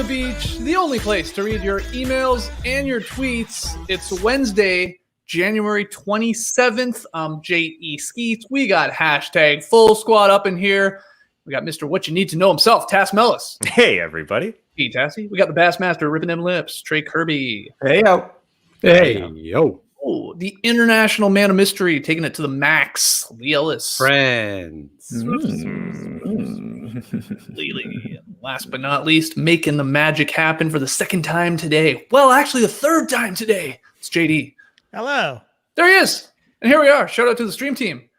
the beach, the only place to read your emails and your tweets. It's Wednesday, January 27th. I'm J.E. Skeets. We got hashtag full squad up in here. We got Mr. What You Need to Know himself, Tass Mellis. Hey, everybody. Hey, Tassy. We got the Bassmaster ripping them lips, Trey Kirby. Hey, yo. Hey, yo. Oh, the international man of mystery, taking it to the max, Lee Ellis. Friends. Lily. Last but not least, making the magic happen for the second time today. Well, actually, the third time today. It's JD. Hello. There he is. And here we are. Shout out to the stream team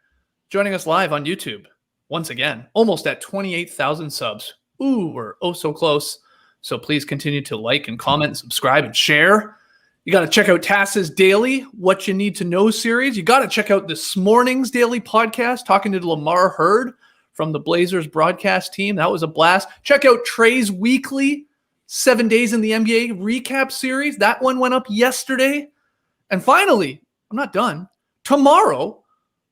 joining us live on YouTube. Once again, almost at 28,000 subs. Ooh, we're oh so close. So please continue to like and comment, subscribe, and share. You got to check out Tass's daily What You Need to Know series. You got to check out this morning's daily podcast, talking to Lamar Hurd from the Blazers broadcast team. That was a blast. Check out Trey's weekly 7 Days in the NBA recap series. That one went up yesterday. And finally, I'm not done. Tomorrow,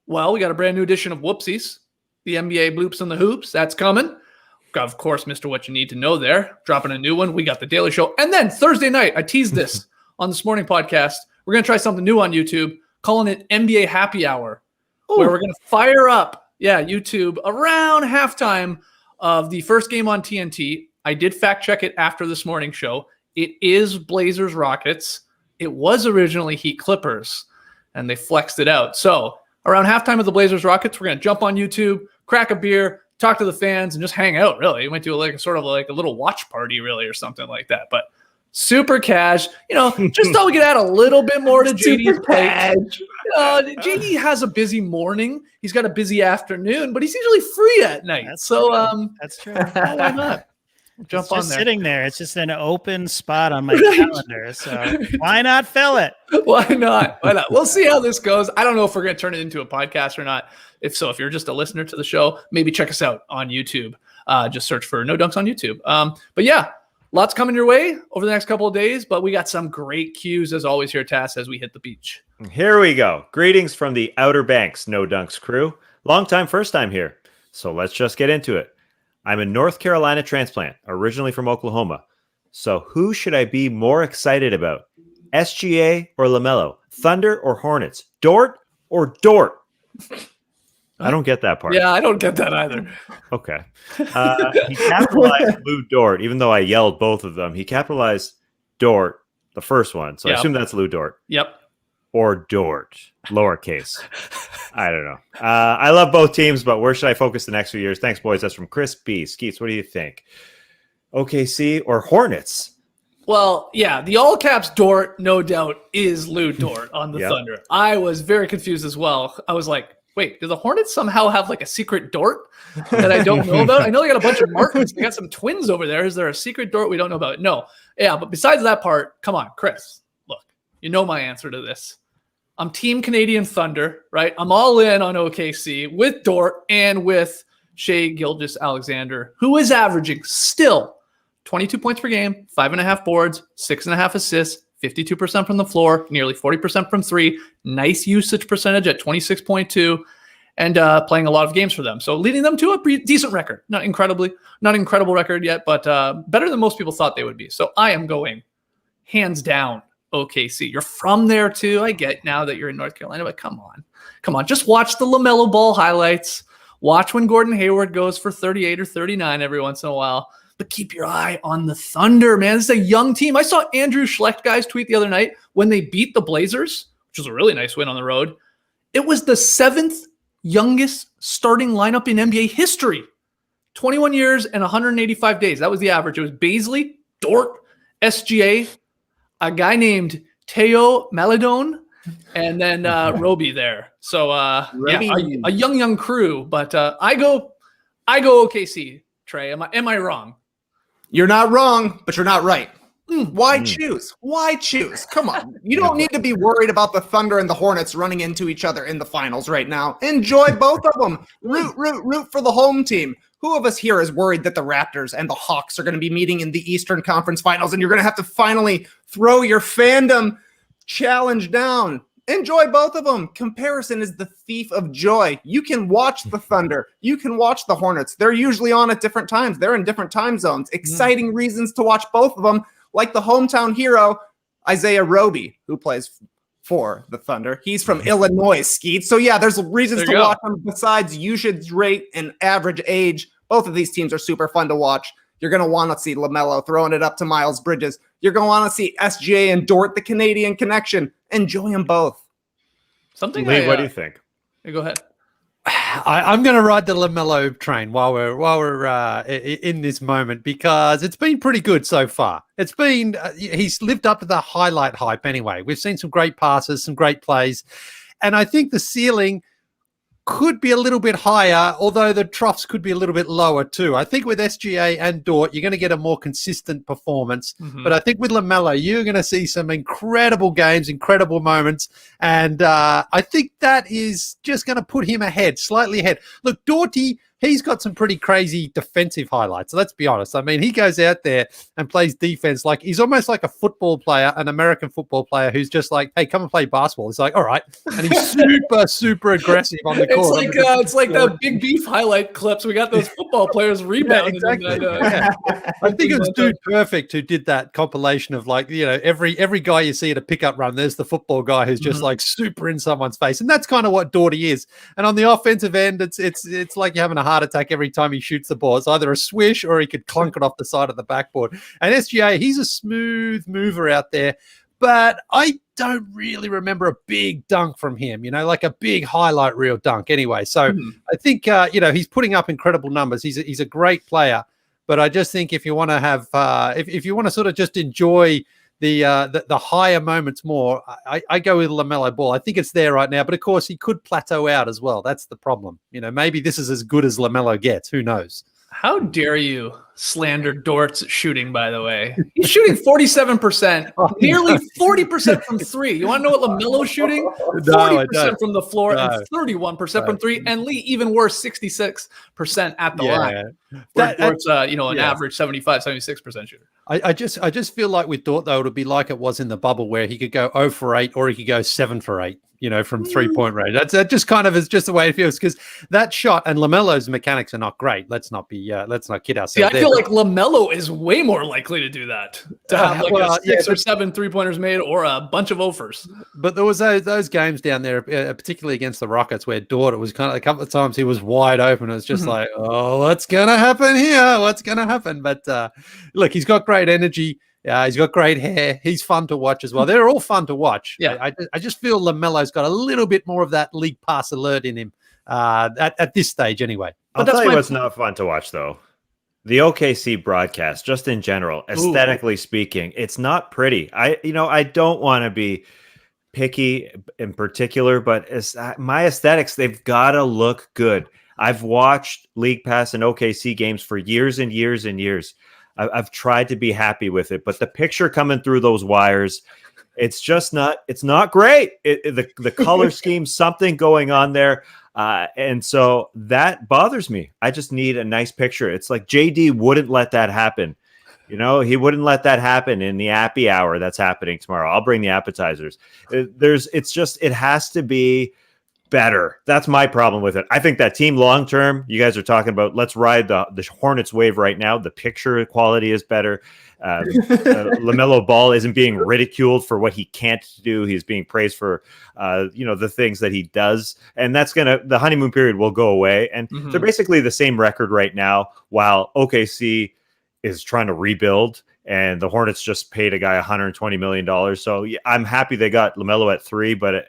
well, we got a brand new edition of Whoopsies, the NBA Bloops and the Hoops. That's coming. Got, of course, Mr. What You Need to Know there, dropping a new one. We got the Daily Show. And then Thursday night, I teased this on this morning podcast. We're going to try something new on YouTube, calling it NBA Happy Hour, where we're going to fire up, YouTube around halftime of the first game on TNT. I did fact check it after this morning show. It is Blazers Rockets. It was originally Heat Clippers, and they flexed it out. So around halftime of the Blazers Rockets, we're going to jump on YouTube, crack a beer, talk to the fans, and just hang out, really. We went to a little watch party, really, or something like that. But super cash, just thought we could add a little bit more to JD's plate. JD has a busy morning. He's got a busy afternoon, but he's usually free at night. That's true. Why not? Jump it's on just there. sitting there. It's just an open spot on my calendar. So why not fill it? Why not? We'll see how this goes. I don't know if we're going to turn it into a podcast or not. If so, if you're just a listener to the show, maybe check us out on YouTube. Just search for No Dunks on YouTube. But yeah, lots coming your way over the next couple of days. But we got some great cues, as always, here, Tass, as we hit the beach. Here we go. Greetings from the Outer Banks No Dunks crew. Long time, first time here. So let's just get into it. I'm a North Carolina transplant, originally from Oklahoma. So who should I be more excited about? SGA or Lamellae? Thunder or Hornets? Dort or Dort? I don't get that part. Yeah, I don't get that either. Okay. He capitalized Lou Dort, even though I yelled both of them. He capitalized Dort, the first one. So I assume that's Lou Dort. Yep. Or Dort, lowercase. I don't know. I love both teams, but where should I focus the next few years? Thanks, boys. That's from Chris B. Skeets, what do you think? OKC or Hornets? Well, yeah, the all caps Dort, no doubt, is Lou Dort on the Thunder. I was very confused as well. I was like, wait, do the Hornets somehow have like a secret Dort that I don't know about? I know they got a bunch of Martins. They got some twins over there. Is there a secret Dort we don't know about? No. Yeah, but besides that part, come on, Chris, look, you know my answer to this. I'm Team Canadian Thunder, right? I'm all in on OKC with Dort and with Shai Gilgeous-Alexander, who is averaging still 22 points per game, 5.5 boards, 6.5 assists, 52% from the floor, nearly 40% from three, nice usage percentage at 26.2, and playing a lot of games for them. So leading them to a decent record. Not incredible record yet, but better than most people thought they would be. So I am going hands down OKC. You're from there too. I get now that you're in North Carolina, but come on. Just watch the LaMelo Ball highlights. Watch when Gordon Hayward goes for 38 or 39 every once in a while. But keep your eye on the Thunder, man. This is a young team. I saw Andrew Schlecht guys tweet the other night when they beat the Blazers, which was a really nice win on the road. It was the 7th youngest starting lineup in NBA history. 21 years and 185 days. That was the average. It was Baisley, Dort, SGA, a guy named Teo Maledon, and then Roby there. So a young crew. But I go OKC. Trey, am I wrong? You're not wrong, but you're not right. Why choose? Why choose? Come on. You don't need to be worried about the Thunder and the Hornets running into each other in the finals right now. Enjoy both of them. Root for the home team. Who of us here is worried that the Raptors and the Hawks are going to be meeting in the Eastern Conference Finals and you're going to have to finally throw your fandom challenge down? Enjoy both of them. Comparison is the thief of joy. You can watch the Thunder. You can watch the Hornets. They're usually on at different times. They're in different time zones. Exciting reasons to watch both of them, like the hometown hero, Isaiah Roby, who plays for the Thunder. He's from Illinois, Skeet. So, yeah, there's reasons to watch them besides usage rate and average age. Both of these teams are super fun to watch. You're going to want to see Lamello throwing it up to Miles Bridges. You're going to want to see SGA and Dort, the Canadian connection. Enjoy them both. Lee, what do you think? Go ahead. I'm going to ride the Lamello train while we're in this moment, because it's been pretty good so far. It's been he's lived up to the highlight hype anyway. We've seen some great passes, some great plays, and I think the ceiling could be a little bit higher, although the troughs could be a little bit lower too. I think with SGA and Dort, you're going to get a more consistent performance. But I think with Lamello, you're going to see some incredible games, incredible moments. And I think that is just going to put him ahead, slightly ahead. Look, Doughty, he's got some pretty crazy defensive highlights. Let's be honest. I mean, he goes out there and plays defense like he's almost like a football player, an American football player who's just like, hey, come and play basketball. It's like, all right. And he's super, super aggressive on the court. It's like the Big Beef highlight clips. We got those football players rebounding. Yeah, exactly. I think it was Dude Perfect who did that compilation of like, you know, every guy you see at a pickup run, there's the football guy who's just like super in someone's face. And that's kind of what Doughty is. And on the offensive end, it's like you're having a heart attack every time he shoots the ball. It's either a swish or he could clunk it off the side of the backboard. And SGA, he's a smooth mover out there, but I don't really remember a big dunk from him, you know, like a big highlight reel dunk anyway. So I think, you know, he's putting up incredible numbers. He's a great player, but I just think if you want to have, if you want to sort of just enjoy the higher moments more, I go with LaMelo Ball. I think it's there right now, but of course he could plateau out as well. That's the problem. You know, maybe this is as good as LaMelo gets. Who knows? How dare you slander Dort's shooting, by the way? He's shooting 47%, nearly 40% from three. You want to know what LaMelo's shooting? 40% from the floor and 31% from three. And Lee, even worse, 66% at the line. Dort's, an average 75, 76% shooter. I just feel like with Dort, though, it would be like it was in the bubble where he could go 0 for 8 or he could go 7 for 8. You know, from 3-point range. That just kind of is just the way it feels, because that shot and LaMelo's mechanics are not great. Let's not kid ourselves. Yeah, I feel like LaMelo is way more likely to do that. To have like a 6 or 7 3-pointers made or a bunch of offers. But there was those games down there, particularly against the Rockets, where Dort, it was kind of a couple of times he was wide open. It was just like, oh, what's gonna happen here? What's gonna happen? But look, he's got great energy. Yeah, he's got great hair. He's fun to watch as well. They're all fun to watch. Yeah, I just feel LaMelo's got a little bit more of that league pass alert in him at this stage anyway. I'll tell you what's not fun to watch, though. The OKC broadcast, just in general, aesthetically speaking, it's not pretty. I don't want to be picky in particular, but my aesthetics, they've got to look good. I've watched League Pass and OKC games for years and years and years. I've tried to be happy with it, but the picture coming through those wires, it's not great. The color scheme, something going on there. And so that bothers me. I just need a nice picture. It's like JD wouldn't let that happen. You know, he wouldn't let that happen in the happy hour that's happening tomorrow. I'll bring the appetizers. It has to be better. That's my problem with it. I think that team long term, you guys are talking about, let's ride the Hornets wave right now. The picture quality is better. LaMelo Ball isn't being ridiculed for what he can't do. He's being praised for the things that he does. And the honeymoon period will go away. And they're basically the same record right now, while OKC is trying to rebuild. And the Hornets just paid a guy $120 million. So I'm happy they got LaMelo at 3, but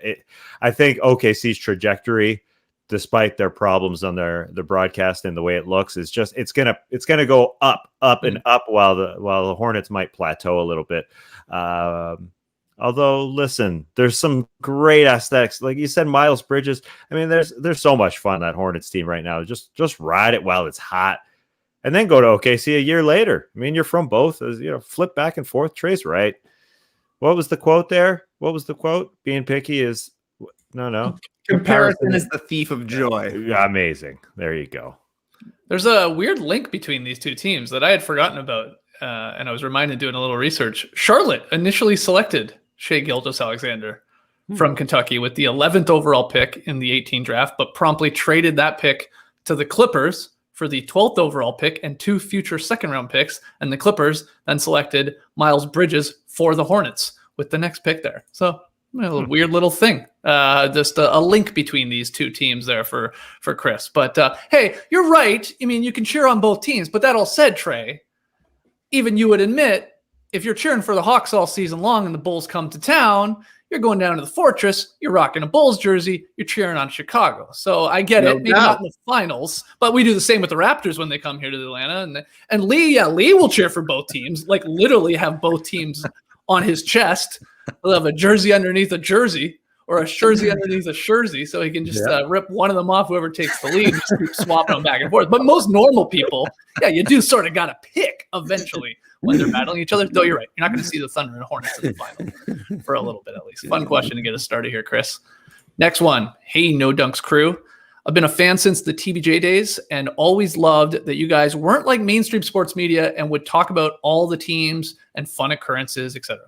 I think OKC's trajectory, despite their problems on the broadcast and the way it looks, is just it's gonna go up and up while the Hornets might plateau a little bit. Although, listen, there's some great aesthetics, like you said, Miles Bridges. I mean, there's so much fun that Hornets team right now. Just ride it while it's hot. And then go to OKC a year later. I mean, you're from both. Flip back and forth. Trey's right. What was the quote there? What was the quote? Being picky is no. Comparison is the thief of joy. Amazing. There you go. There's a weird link between these two teams that I had forgotten about, and I was reminded doing a little research. Charlotte initially selected Shai Gilgeous-Alexander from Kentucky with the 11th overall pick in the 18 draft, but promptly traded that pick to the Clippers for the 12th overall pick and 2 future second-round picks. And the Clippers then selected Miles Bridges for the Hornets with the next pick there. So a weird little thing. Just a link between these two teams there for Chris. But hey, you're right. I mean, you can cheer on both teams. But that all said, Trey, even you would admit, if you're cheering for the Hawks all season long and the Bulls come to town, you're going down to the Fortress, you're rocking a Bulls jersey, you're cheering on Chicago. So I get it. Maybe not in the finals, but we do the same with the Raptors when they come here to Atlanta. And Lee will cheer for both teams, like literally have both teams on his chest. He'll have a jersey underneath a jersey or a jersey underneath a jersey, so he can just rip one of them off, whoever takes the lead, just keep swapping them back and forth. But most normal people, you do sort of got to pick eventually when they're battling each other. Though you're right. You're not going to see the Thunder and Hornets in the final for a little bit at least. Fun question to get us started here, Chris. Next one. Hey, No Dunks crew. I've been a fan since the TBJ days and always loved that you guys weren't like mainstream sports media and would talk about all the teams and fun occurrences, etc.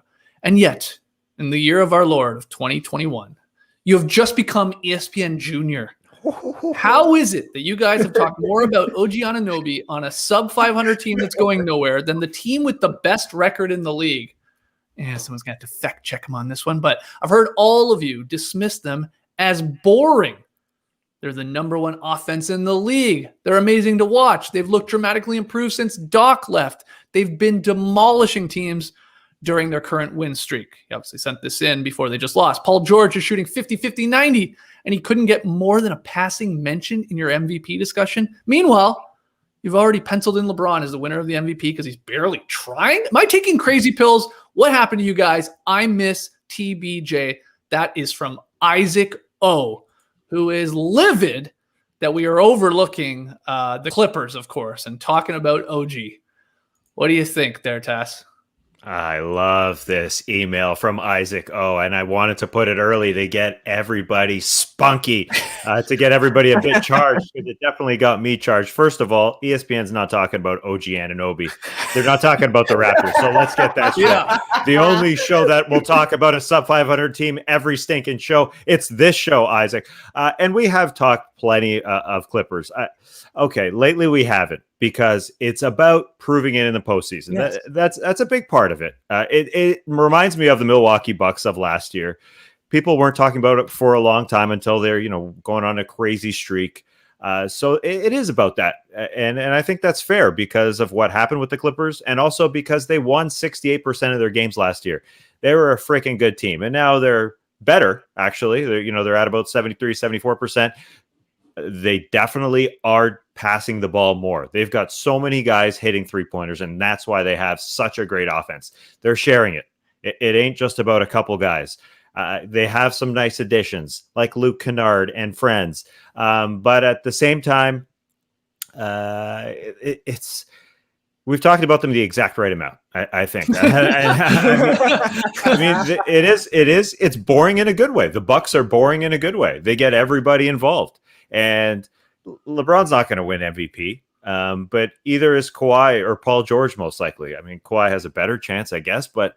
And yet, in the year of our Lord of 2021, you have just become ESPN Junior. How is it that you guys have talked more about OG Anunoby on a sub 500 team that's going nowhere than the team with the best record in the league? Yeah, someone's going to have to fact check him on this one, but I've heard all of you dismiss them as boring. They're the number one offense in the league. They're amazing to watch. They've looked dramatically improved since Doc left. They've been demolishing teams during their current win streak. He obviously sent this in before they just lost. Paul George is shooting 50, 50, 90, and he couldn't get more than a passing mention in your MVP discussion. Meanwhile, you've already penciled in LeBron as the winner of the MVP because he's barely trying. Am I taking crazy pills? What happened to you guys? I miss TBJ. That is from Isaac O, who is livid that we are overlooking the Clippers, of course, and talking about OG. What do you think there, Tass? I love this email from Isaac O, and I wanted to put it early to get everybody spunky, to get everybody a bit charged, because it definitely got me charged. First of all, ESPN's not talking about OG Anunoby. They're not talking about the Raptors, so let's get that straight. Yeah. The only show that will talk about a sub-500 team every stinking show, it's this show, Isaac. And we have talked plenty of Clippers. Okay, lately we haven't, because it's about proving it in the postseason. Yes. That's a big part of it. It reminds me of the Milwaukee Bucks of last year. People weren't talking about it for a long time until they're going on a crazy streak. So it is about that, and I think that's fair because of what happened with the Clippers, and also because they won 68% of their games last year. They were a freaking good team, and now they're better. Actually, they're at about 73-74%. They definitely are passing the ball more. They've got so many guys hitting three-pointers, and that's why they have such a great offense. They're sharing it. It ain't just about a couple guys. They have some nice additions like Luke Kennard and friends. But at the same time, we've talked about them the exact right amount, I think. I mean, it's boring in a good way. The Bucks are boring in a good way. They get everybody involved. And LeBron's not going to win MVP, but either is Kawhi or Paul George, most likely. I mean, Kawhi has a better chance, I guess, but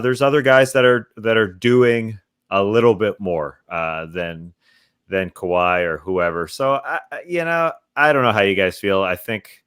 there's other guys that are doing a little bit more than Kawhi or whoever. So I don't know how you guys feel. I think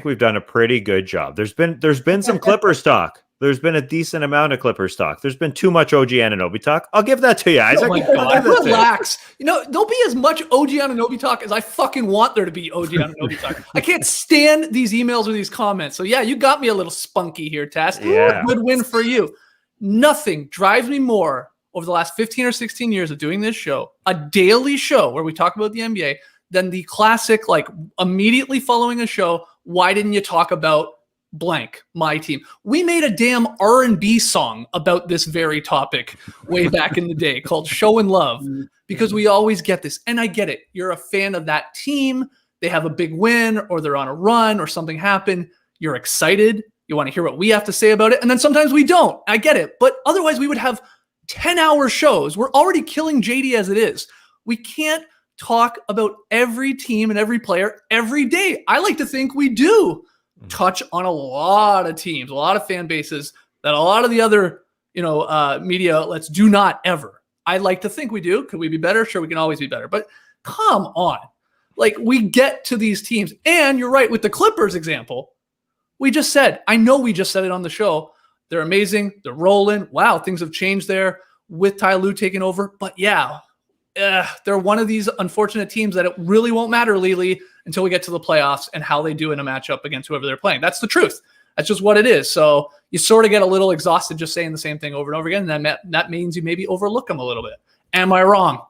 we've done a pretty good job. There's been some Clippers talk. There's been a decent amount of Clippers talk. There's been too much OG Anunoby talk. I'll give that to you, Isaac. Oh my God. Relax. There'll be as much OG Anunoby talk as I fucking want there to be OG Anunoby talk. I can't stand these emails or these comments. So yeah, you got me a little spunky here, Tass. Yeah. Good win for you. Nothing drives me more over the last 15 or 16 years of doing this show, a daily show where we talk about the NBA, than the classic, like immediately following a show, why didn't you talk about blank, my team? We made a damn R&B song about this very topic way back in the day called Show and Love, because we always get this. And I get it. You're a fan of that team. They have a big win or they're on a run or something happened. You're excited. You want to hear what we have to say about it. And then sometimes we don't. I get it. But otherwise we would have 10-hour shows. We're already killing JD as it is. We can't talk about every team and every player every day. I like to think we do touch on a lot of teams, a lot of fan bases that a lot of the other, media outlets do not ever. I like to think we do. Could we be better? Sure, we can always be better. But come on. Like, we get to these teams. And you're right, with the Clippers example, we just said it on the show. They're amazing. They're rolling. Wow, things have changed there with Ty Lue taking over. But yeah, they're one of these unfortunate teams that it really won't matter, Lily, until we get to the playoffs and how they do in a matchup against whoever they're playing. That's the truth. That's just what it is. So you sort of get a little exhausted just saying the same thing over and over again. And that means you maybe overlook them a little bit. Am I wrong?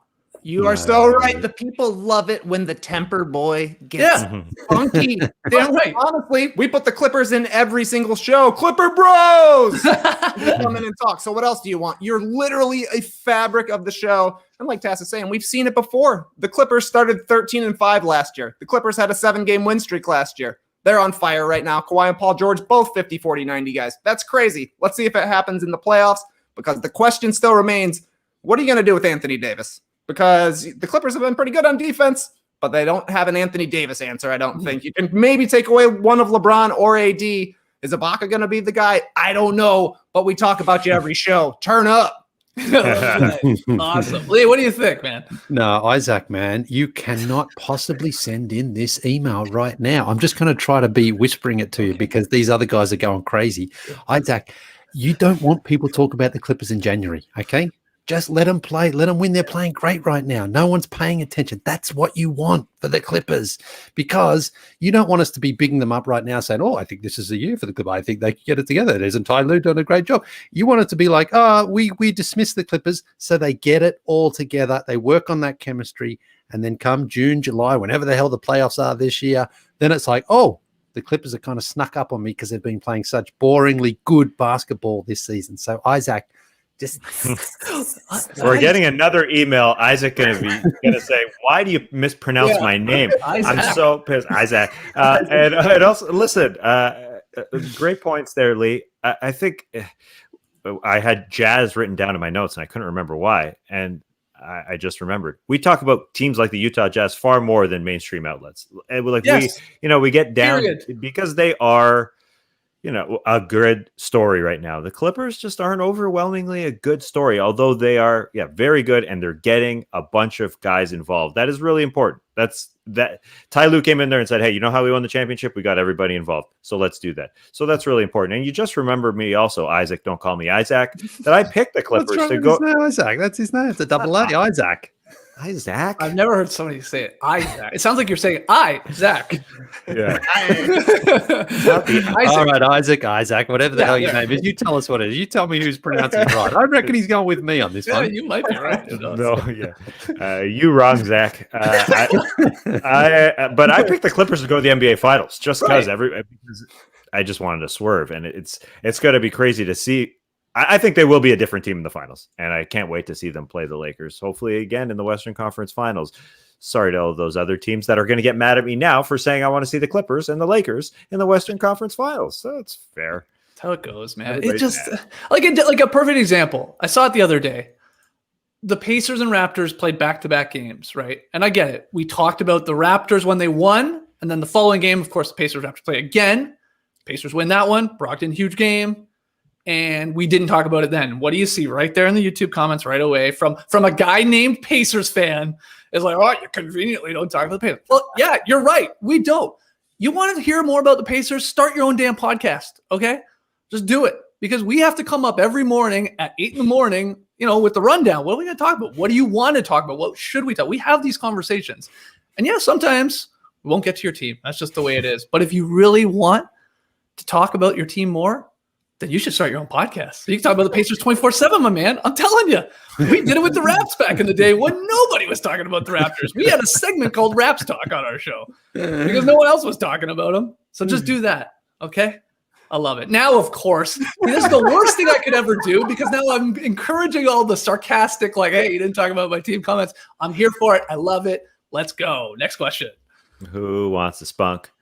You are so right. The people love it when the temper boy gets funky. Damn right. Honestly, we put the Clippers in every single show. Clipper Bros! Come in and talk. So what else do you want? You're literally a fabric of the show. And like Tass is saying, we've seen it before. The Clippers started 13-5 last year. The Clippers had a 7-game win streak last year. They're on fire right now. Kawhi and Paul George, both 50, 40, 90 guys. That's crazy. Let's see if it happens in the playoffs, because the question still remains, what are you going to do with Anthony Davis? Because the Clippers have been pretty good on defense, but they don't have an Anthony Davis answer, I don't think. You can maybe take away one of LeBron or AD. Is Ibaka going to be the guy? I don't know, but we talk about you every show. Turn up. Awesome. Lee, what do you think, man? No, Isaac, man, you cannot possibly send in this email right now. I'm just going to try to be whispering it to you because these other guys are going crazy. Isaac, you don't want people to talk about the Clippers in January, okay? Just let them play. Let them win. They're playing great right now. No one's paying attention. That's what you want for the Clippers, because you don't want us to be bigging them up right now saying, oh, I think this is a year for the Clippers. I think they can get it together. Isn't Ty Lue done a great job? You want it to be like, we dismiss the Clippers so they get it all together. They work on that chemistry. And then come June, July, whenever the hell the playoffs are this year, then it's like, oh, the Clippers are kind of snuck up on me because they've been playing such boringly good basketball this season. So, Isaac, just we're getting another email. Isaac gonna say, "Why do you mispronounce my name?" Isaac. I'm so pissed, Isaac. And also, listen, great points there, Lee. I think I had Jazz written down in my notes, and I couldn't remember why. And I just remembered. We talk about teams like the Utah Jazz far more than mainstream outlets. And we get down because they are, a good story right now. The Clippers just aren't overwhelmingly a good story, although they are, very good, and they're getting a bunch of guys involved. That is really important. That Ty Lue came in there and said, hey, you know how we won the championship? We got everybody involved. So let's do that. So that's really important. And you just remember me also, Isaac, don't call me Isaac, that I picked the Clippers to go. Isaac, that's his name. It's a double A, Isaac. Isaac. I've never heard somebody say it. Isaac. It sounds like you're saying Isaac. Yeah. All right, Isaac, whatever the hell your name is, you tell us what it is. You tell me who's pronouncing it right. I reckon he's going with me on this one. You might be right. You wrong, Zach. But I picked the Clippers to go to the NBA Finals just because I just wanted to swerve, and it's going to be crazy to see. I think they will be a different team in the finals, and I can't wait to see them play the Lakers, hopefully again in the Western Conference Finals. Sorry to all those other teams that are going to get mad at me now for saying I want to see the Clippers and the Lakers in the Western Conference Finals. So it's fair. That's how it goes, man. It just like a perfect example. I saw it the other day. The Pacers and Raptors played back-to-back games, right? And I get it. We talked about the Raptors when they won, and then the following game, of course, the Pacers Raptors play again. Pacers win that one. Brogdon, huge game. And we didn't talk about it then. What do you see right there in the YouTube comments right away from a guy named Pacers fan? Is like, oh, you conveniently don't talk about the Pacers. Well, yeah, you're right. We don't. You want to hear more about the Pacers? Start your own damn podcast, okay? Just do it. Because we have to come up every morning at 8 in the morning, with the rundown. What are we going to talk about? What do you want to talk about? What should we talk? We have these conversations. And yeah, sometimes we won't get to your team. That's just the way it is. But if you really want to talk about your team more, then you should start your own podcast. So you can talk about the Pacers 24/7, my man. I'm telling you. We did it with the Raps back in the day when nobody was talking about the Raptors. We had a segment called Raps Talk on our show because no one else was talking about them. So just do that, okay? I love it. Now, of course, this is the worst thing I could ever do because now I'm encouraging all the sarcastic, like, hey, you didn't talk about my team comments. I'm here for it. I love it. Let's go. Next question. Who wants the spunk?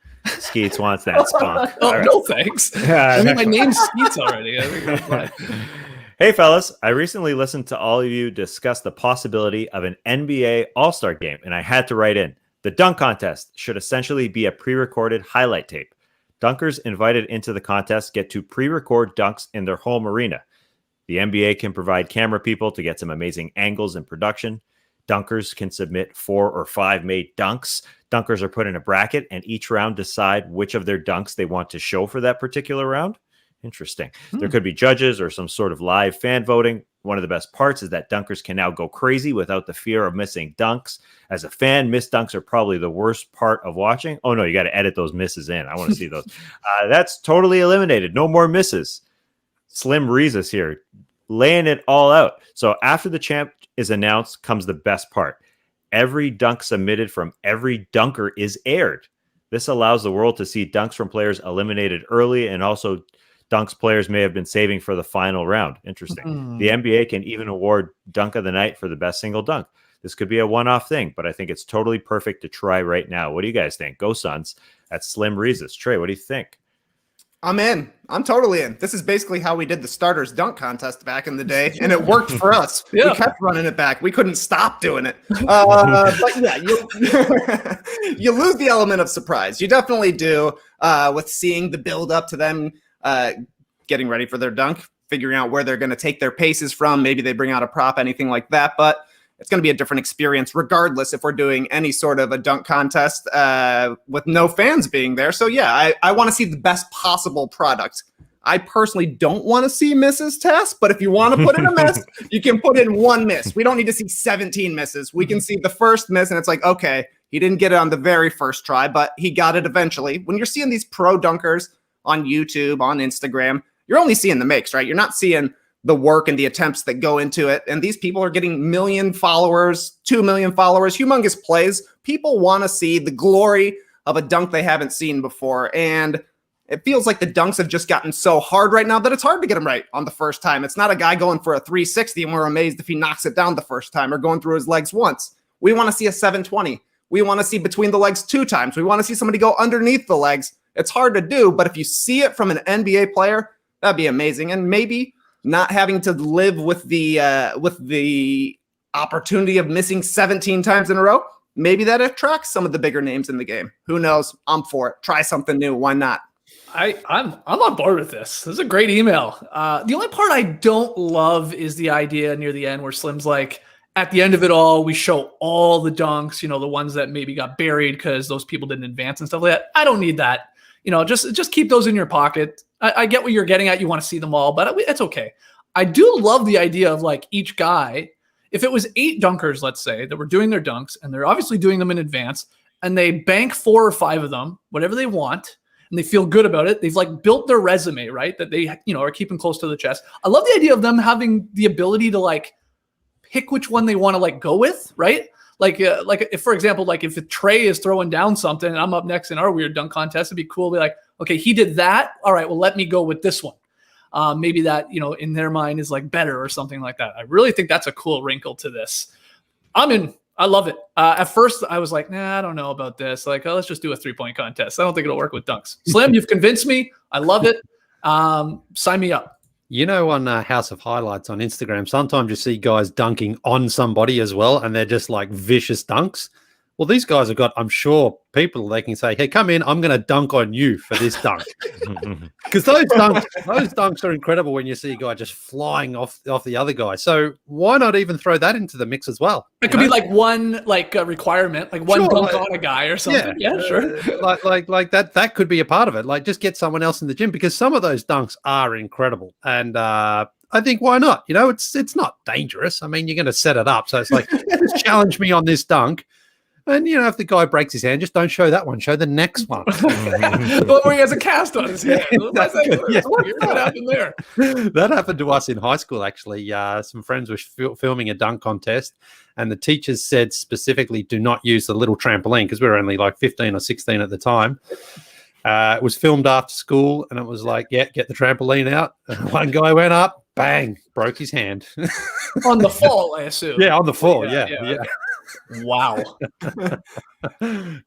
Skeets wants that spunk. No thanks. I mean, my name's Skeets already. Hey, fellas. I recently listened to all of you discuss the possibility of an NBA All-Star game, and I had to write in. The dunk contest should essentially be a pre-recorded highlight tape. Dunkers invited into the contest get to pre-record dunks in their home arena. The NBA can provide camera people to get some amazing angles in production. Dunkers can submit 4 or 5 made dunks. Dunkers are put in a bracket, and each round decide which of their dunks they want to show for that particular round. Interesting. There could be judges or some sort of live fan voting. One of the best parts is that dunkers can now go crazy without the fear of missing dunks. As a fan, missed dunks are probably the worst part of watching. Oh, no, you got to edit those misses in. I want to see those. That's totally eliminated. No more misses. Slim Reeses here, laying it all out. So after the champ is announced comes the best part. Every dunk submitted from every dunker is aired. This allows the world to see dunks from players eliminated early, and also dunks players may have been saving for the final round. Interesting. The NBA can even award Dunk of the Night for the best single dunk. This could be a one-off thing, but I think it's totally perfect to try right now. What do you guys think? Go Suns. That's Slim Reeses. Trey, what do you think? I'm in. I'm totally in. This is basically how we did the starters dunk contest back in the day, and it worked for us. Yeah. We kept running it back. We couldn't stop doing it. But yeah, you lose the element of surprise. You definitely do with seeing the build up to them getting ready for their dunk, figuring out where they're going to take their paces from. Maybe they bring out a prop, anything like that. But it's going to be a different experience regardless if we're doing any sort of a dunk contest with no fans being there. So yeah, I want to see the best possible product. I personally don't want to see misses, Tess, but if you want to put in a miss, you can put in one miss. We don't need to see 17 misses. We can see the first miss and it's like, okay, he didn't get it on the very first try, but he got it eventually. When you're seeing these pro dunkers on YouTube, on Instagram, you're only seeing the makes, right? You're not seeing the work and the attempts that go into it. And these people are getting 1,000,000 followers, 2 million followers, humongous plays. People want to see the glory of a dunk they haven't seen before. And it feels like the dunks have just gotten so hard right now that it's hard to get them right on the first time. It's not a guy going for a 360 and we're amazed if he knocks it down the first time or going through his legs once. We want to see a 720. We want to see between the legs 2 times. We want to see somebody go underneath the legs. It's hard to do, but if you see it from an NBA player, that'd be amazing. And maybe not having to live with the opportunity of missing 17 times in a row, maybe that attracts some of the bigger names in the game. Who knows? I'm for it. Try something new. Why not? I'm on board with this. This is a great email. The only part I don't love is the idea near the end where Slim's like, at the end of it all, we show all the dunks, the ones that maybe got buried because those people didn't advance and stuff like that. I don't need that. Just keep those in your pocket. I get what you're getting at. You want to see them all, but it's okay. I do love the idea of like each guy. If it was 8 dunkers, let's say, that were doing their dunks, and they're obviously doing them in advance, and they bank 4 or 5 of them, whatever they want, and they feel good about it. They've like built their resume, right? That they, are keeping close to the chest. I love the idea of them having the ability to like pick which one they want to like go with, right? Like if, for example, like if Trey is throwing down something and I'm up next in our weird dunk contest, it'd be cool to be like, okay, he did that. All right, well, let me go with this one. Maybe that, in their mind is like better or something like that. I really think that's a cool wrinkle to this. I'm in. I love it. At first I was like, nah, I don't know about this. Like, let's just do a 3-point contest. I don't think it'll work with dunks. Slim, you've convinced me. I love it. Sign me up. On House of Highlights on Instagram, sometimes you see guys dunking on somebody as well, and they're just like vicious dunks. Well, these guys have got, I'm sure, people they can say, hey, come in, I'm going to dunk on you for this dunk. Because those dunks are incredible when you see a guy just flying off the other guy. So why not even throw that into the mix as well? It could be like one requirement, like one dunk on a guy or something. Yeah, sure. Like that could be a part of it. Like just get someone else in the gym, because some of those dunks are incredible. And I think why not? It's not dangerous. I mean, you're going to set it up. So it's like, just challenge me on this dunk. And, if the guy breaks his hand, just don't show that one. Show the next one. Where he has a cast on his hand. What happened there? That happened to us in high school, actually. Some friends were filming a dunk contest, and the teachers said specifically, do not use the little trampoline, because we were only like 15 or 16 at the time. It was filmed after school, and it was like, get the trampoline out. And one guy went up, bang, broke his hand. On the fall, I assume. Yeah, on the fall, yeah. Wow.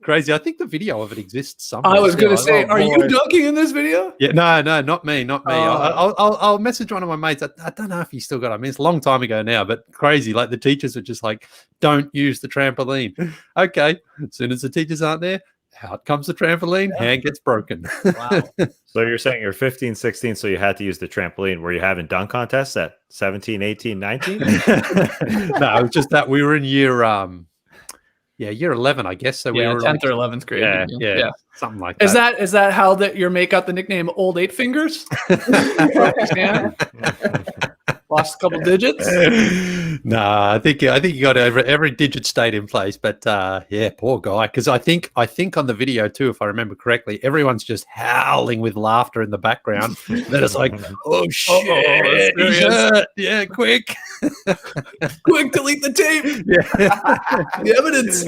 Crazy. I think the video of it exists somewhere. I was going to say, are you dunking in this video? Yeah, no, not me. I'll message one of my mates. I don't know if he's still got it. I mean, it's a long time ago now, but crazy. Like the teachers are just like, don't use the trampoline. Okay. As soon as the teachers aren't there, Out comes the trampoline, hand gets broken. Wow. So you're saying you're 15, 16, so you had to use the trampoline. Were you having dunk contests at 17, 18, 19? No, it was just that we were in year 11, I guess. So we Yeah, were 10th or 11th grade. yeah, something like Is that. that how that your mate got the nickname Old Eight Fingers? Yeah. Lost a couple digits. No, I think you got every digit stayed in place, but yeah, poor guy. Because I think on the video too, if I remember correctly, everyone's just howling with laughter in the background. Then it's like, oh shit, he's hurt. Yeah, quick, Quick, delete the tape. yeah, The evidence.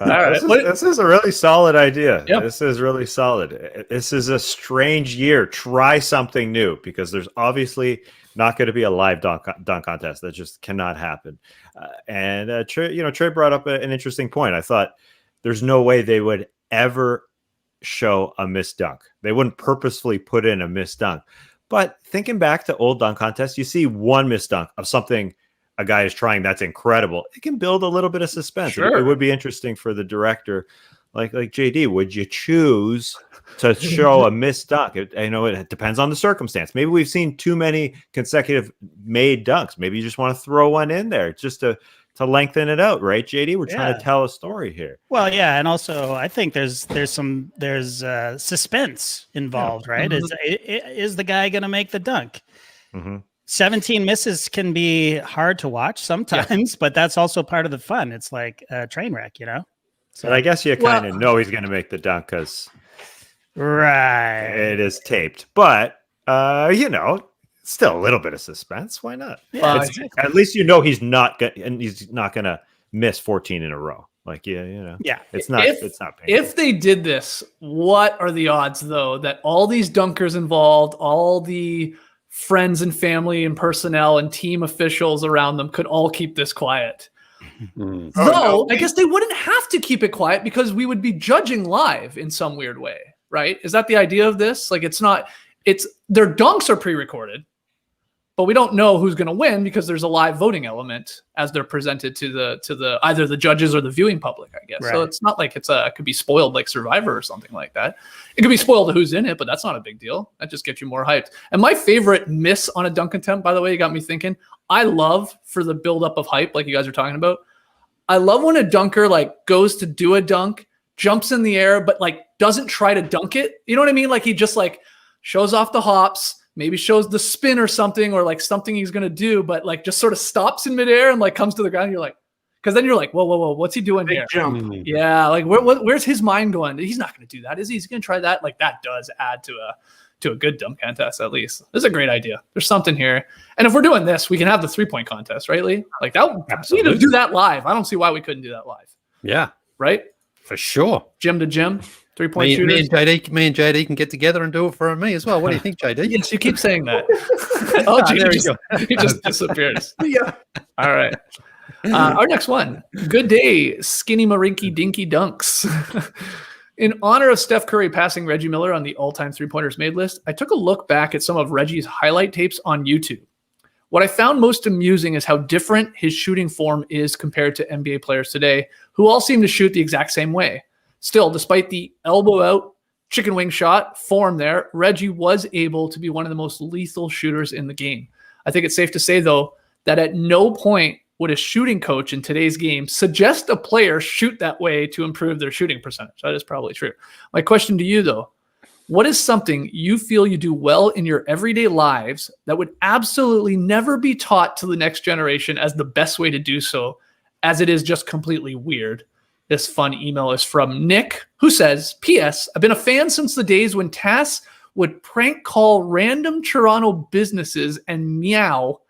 All right. This is a really solid idea. Yep. This is really solid. This is a strange year. Try something new because there's obviously not going to be a live dunk contest. That just cannot happen. Trey brought up an interesting point. I thought there's no way they would ever show a missed dunk. They wouldn't purposefully put in a missed dunk. But thinking back to old dunk contests, you see one missed dunk of something a guy is trying that's incredible. It can build a little bit of suspense. Sure. It would be interesting for the director, like JD. Would you choose to show a missed dunk? It depends on the circumstance. Maybe we've seen too many consecutive made dunks. Maybe you just want to throw one in there just to lengthen it out, right, JD? We're trying to tell a story here. Well, yeah, and also I think there's suspense involved, right? Mm-hmm. Is the guy going to make the dunk? Mm-hmm. 17 misses can be hard to watch sometimes, but that's also part of the fun. It's like a train wreck, you know? So But I guess you kind of know he's going to make the dunk because right. it is taped. But, still a little bit of suspense. Why not? Yeah, At least he's not going to miss 14 in a row. Like, yeah. It's not painful. If they did this, what are the odds, though, that all these dunkers involved, all the friends and family and personnel and team officials around them could all keep this quiet? I guess they wouldn't have to keep it quiet because we would be judging live in some weird way, right? Is that the idea of this? Like, their dunks are pre-recorded, but we don't know who's going to win because there's a live voting element as they're presented to the either the judges or the viewing public, I guess. Right. So it's not like it could be spoiled like Survivor or something like that. It could be spoiled to who's in it, but that's not a big deal. That just gets you more hyped. And my favorite miss on a dunk attempt, by the way, you got me thinking. I love for the buildup of hype, like you guys are talking about. I love when a dunker goes to do a dunk, jumps in the air, but doesn't try to dunk it. You know what I mean? Like he just shows off the hops, maybe shows the spin or something, or something he's going to do, but just sort of stops in midair and comes to the ground. You're because then you're whoa, what's he doing here? Jump. Yeah. Where's his mind going? He's not going to do that. Is he? He's going to try that. That does add to a good dunk contest, at least. This is a great idea. There's something here. And if we're doing this, we can have the 3-point contest, right, Lee? We need to do that live. I don't see why we couldn't do that live. Yeah, Right? for sure. Gym to gym, 3-point Me shooters. and JD can get together and do it for me as well. What do you think, JD? Yes, you keep saying that. Oh, geez, he just disappears. Yeah. All right. Our next one. Good day, skinny marinky dinky dunks. In honor of Steph Curry passing Reggie Miller on the all-time three-pointers made list, I took a look back at some of Reggie's highlight tapes on YouTube. What I found most amusing is how different his shooting form is compared to NBA players today, who all seem to shoot the exact same way. Still, despite the elbow out, chicken wing shot form there, Reggie was able to be one of the most lethal shooters in the game. I think it's safe to say, though, that at no point would a shooting coach in today's game suggest a player shoot that way to improve their shooting percentage. That is probably true. My question to you, though, what is something you feel you do well in your everyday lives that would absolutely never be taught to the next generation as the best way to do so, as it is just completely weird? This fun email is from Nick, who says, P.S. I've been a fan since the days when Tass would prank call random Toronto businesses and meow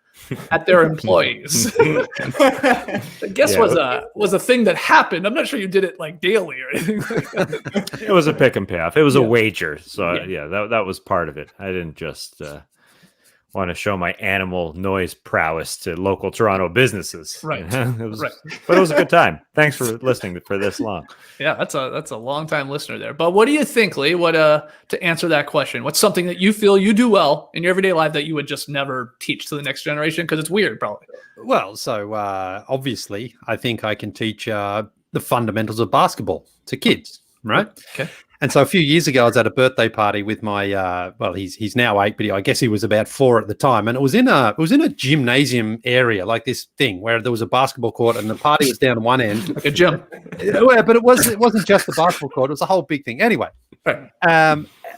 at their employees. I guess was a thing that happened. I'm not sure you did it daily or anything like that. It was a pick and payoff. It was a wager. So that was part of it. I didn't just want to show my animal noise prowess to local Toronto businesses. Right. Right. But it was a good time. Thanks for listening for this long. Yeah, that's a long time listener there. But what do you think, Lee? What to answer that question? What's something that you feel you do well in your everyday life that you would just never teach to the next generation because it's weird, probably? Well, so obviously, I think I can teach the fundamentals of basketball to kids. right? Okay. And so a few years ago, I was at a birthday party with my he's now 8, but I guess he was about 4 at the time, and it was in a gymnasium area, like this thing where there was a basketball court, and the party was down one end, Like a gym. yeah, but it wasn't just the basketball court; it was a whole big thing. Anyway, Right.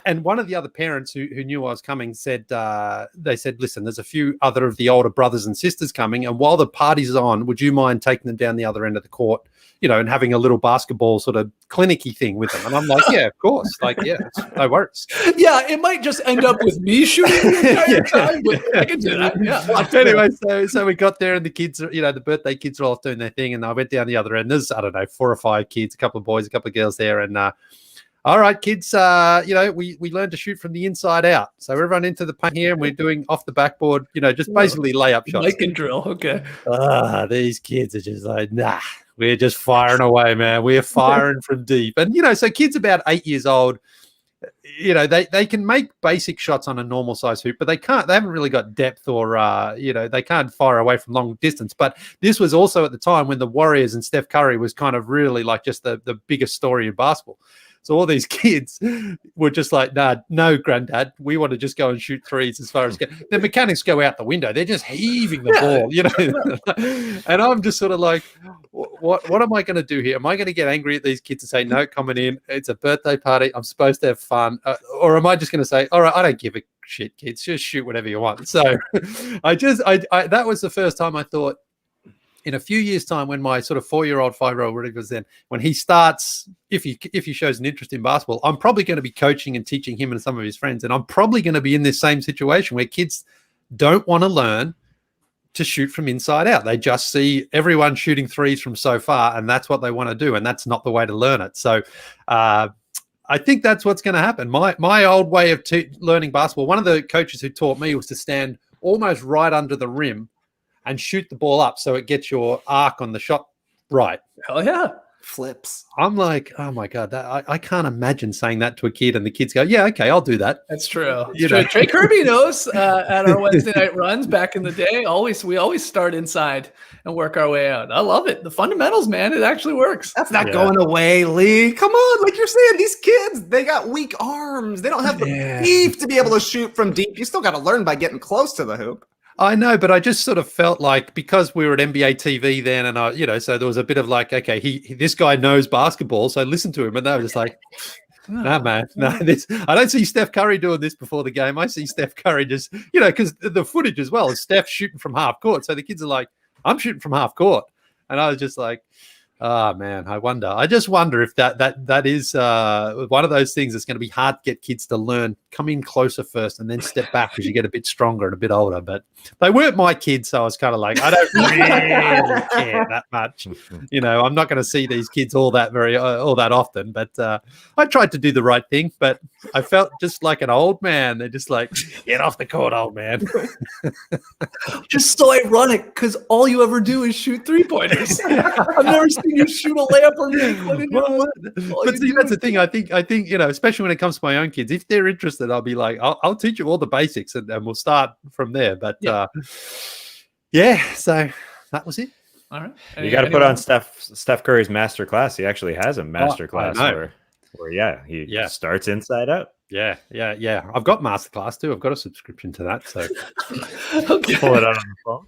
and one of the other parents who knew I was coming said, they said, listen, there's a few other of the older brothers and sisters coming, and while the party's on, would you mind taking them down the other end of the court, and having a little basketball sort of clinicky thing with them? And I'm like, yeah, of course. Like, yeah, no worries. Yeah, it might just end up with me shooting the entire time, but I can do that. Yeah. Anyway, so we got there, and the kids, the birthday kids are all doing their thing, and I went down the other end. There's, I don't know, 4 or 5 kids, a couple of boys, a couple of girls there, and all right, kids, we learned to shoot from the inside out. So everyone into the paint here, and we're doing off the backboard, just basically layup shots. Mike and drill, okay. These kids are just like, nah, we're just firing away, man. We're firing from deep. And, so kids about 8 years old, they can make basic shots on a normal size hoop, but they haven't really got depth or, they can't fire away from long distance. But this was also at the time when the Warriors and Steph Curry was kind of really like just the biggest story in basketball. So all these kids were just like, nah, no, granddad, we want to just go and shoot threes as far as the mechanics go out the window. They're just heaving the ball, And I'm just sort of like, what am I going to do here? Am I going to get angry at these kids and say, no, coming in, it's a birthday party, I'm supposed to have fun? Or am I just going to say, all right, I don't give a shit, kids, just shoot whatever you want? So I that was the first time I thought, in a few years' time, when my sort of 4-year-old, 5-year-old, whatever it was then, when he starts, if he shows an interest in basketball, I'm probably going to be coaching and teaching him and some of his friends, and I'm probably going to be in this same situation where kids don't want to learn to shoot from inside out. They just see everyone shooting threes from so far, and that's what they want to do, and that's not the way to learn it. So I think that's what's going to happen. My old way of learning basketball, one of the coaches who taught me was to stand almost right under the rim and shoot the ball up so it gets your arc on the shot right. Hell yeah. Flips. I'm like, oh my God, I can't imagine saying that to a kid and the kids go, yeah, okay, I'll do that. That's true. Trey Kirby knows at our Wednesday night runs back in the day, we always start inside and work our way out. I love it. The fundamentals, man, it actually works. That's not going away, Lee. Come on, like you're saying, these kids, they got weak arms. They don't have the beef to be able to shoot from deep. You still got to learn by getting close to the hoop. I know, but I just sort of felt like, because we were at NBA TV then, and so there was a bit of like, okay, this guy knows basketball, so listen to him, and they were just like, nah, man, I don't see Steph Curry doing this before the game. I see Steph Curry just, because the footage as well is Steph shooting from half court, so the kids are like, I'm shooting from half court, and I was just like, oh man, I just wonder if that is one of those things that's going to be hard to get kids to learn. Come in closer first and then step back as you get a bit stronger and a bit older. But they weren't my kids, so I was kind of like, I don't really care that much. I'm not going to see these kids all that often. But I tried to do the right thing, but I felt just like an old man. They're just like, get off the court, old man. Just so ironic, because all you ever do is shoot 3-pointers. I've never seen you shoot a layup or make one. But see, that's the thing. I think especially when it comes to my own kids, if they're interested, I'll be like, I'll teach you all the basics, and we'll start from there. But so that was it. All right. You got to put on Steph Curry's master class. He actually has a master class where he starts inside out. Yeah. I've got masterclass too. I've got a subscription to that. So okay. Pull it out on the phone.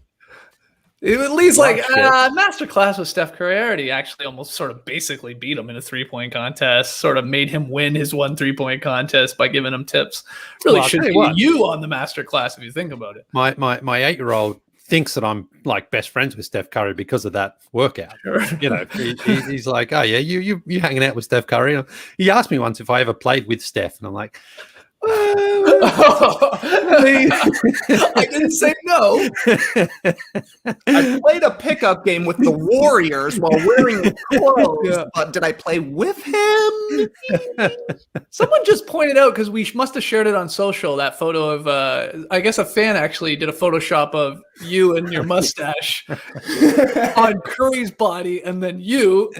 At least masterclass with Steph Curry already actually almost sort of basically beat him in a 3-point contest, sort of made him win his one 3-point contest by giving him tips. Really should be you on the masterclass if you think about it. My 8-year-old thinks that I'm like best friends with Steph Curry because of that workout. Sure. He's like, oh yeah, you hanging out with Steph Curry. He asked me once if I ever played with Steph, and I'm like, I didn't say no. I played a pickup game with the Warriors while wearing clothes, but did I play with him? Someone just pointed out, because we must have shared it on social, that photo of, I guess a fan actually did a Photoshop of you and your mustache on Curry's body, and then you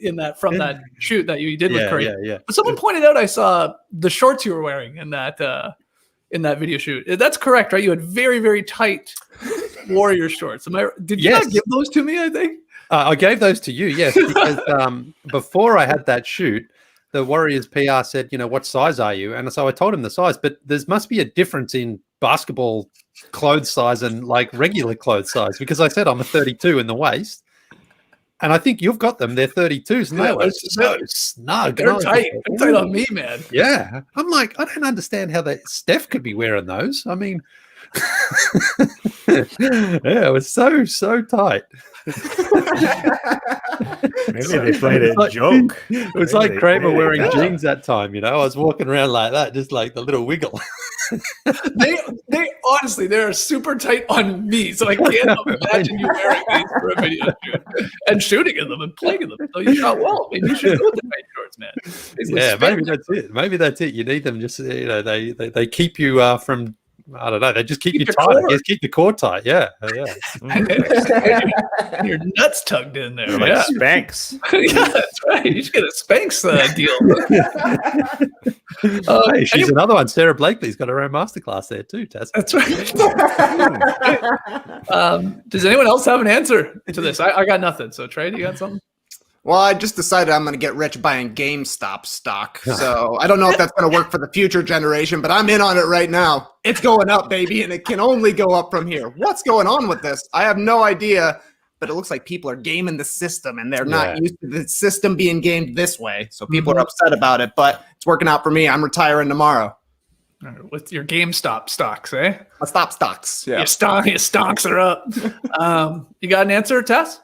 in that from that shoot that you did with Curry. Yeah. But someone pointed out I saw the shorts you were wearing in that video shoot. That's correct, right? You had very, very tight Warrior shorts. Did you not give those to me, I think? I gave those to you, yes, because before I had that shoot, the Warriors PR said, what size are you? And so I told him the size, but there must be a difference in basketball clothes size and like regular clothes size, because I said I'm a 32 in the waist. And I think you've got them. They're 32s, and they were so snug. They're tight. They're tight on me, man. Yeah. I'm like, I don't understand how Steph could be wearing those. I mean, yeah, it was so tight. Maybe they played a joke. It was like Kramer wearing jeans that time, I was walking around like that, just like the little wiggle. They honestly, they're super tight on me, so I can't imagine you wearing these for a video shoot and shooting in them and playing in them. So you shot well. Maybe you should go with the tight shorts, man. Yeah, maybe that's it. Maybe that's it. You need them just, they keep you from, I don't know, they just keep you tight. Just keep the core tight. Yeah. Your nuts tugged in there. Like Spanx. Yeah, that's right. You should get a Spanx deal. Hey, she's another one. Sarah Blakely's got her own masterclass there too, Tess. That's right. Does anyone else have an answer to this? I got nothing. So Trey, you got something? Well, I just decided I'm going to get rich buying GameStop stock. So I don't know if that's going to work for the future generation, but I'm in on it right now. It's going up, baby, and it can only go up from here. What's going on with this? I have no idea, but it looks like people are gaming the system, and they're not used to the system being gamed this way. So people are upset about it, but it's working out for me. I'm retiring tomorrow. With your GameStop stocks, eh? My stocks. Yeah. Your stocks are up. You got an answer, Tess?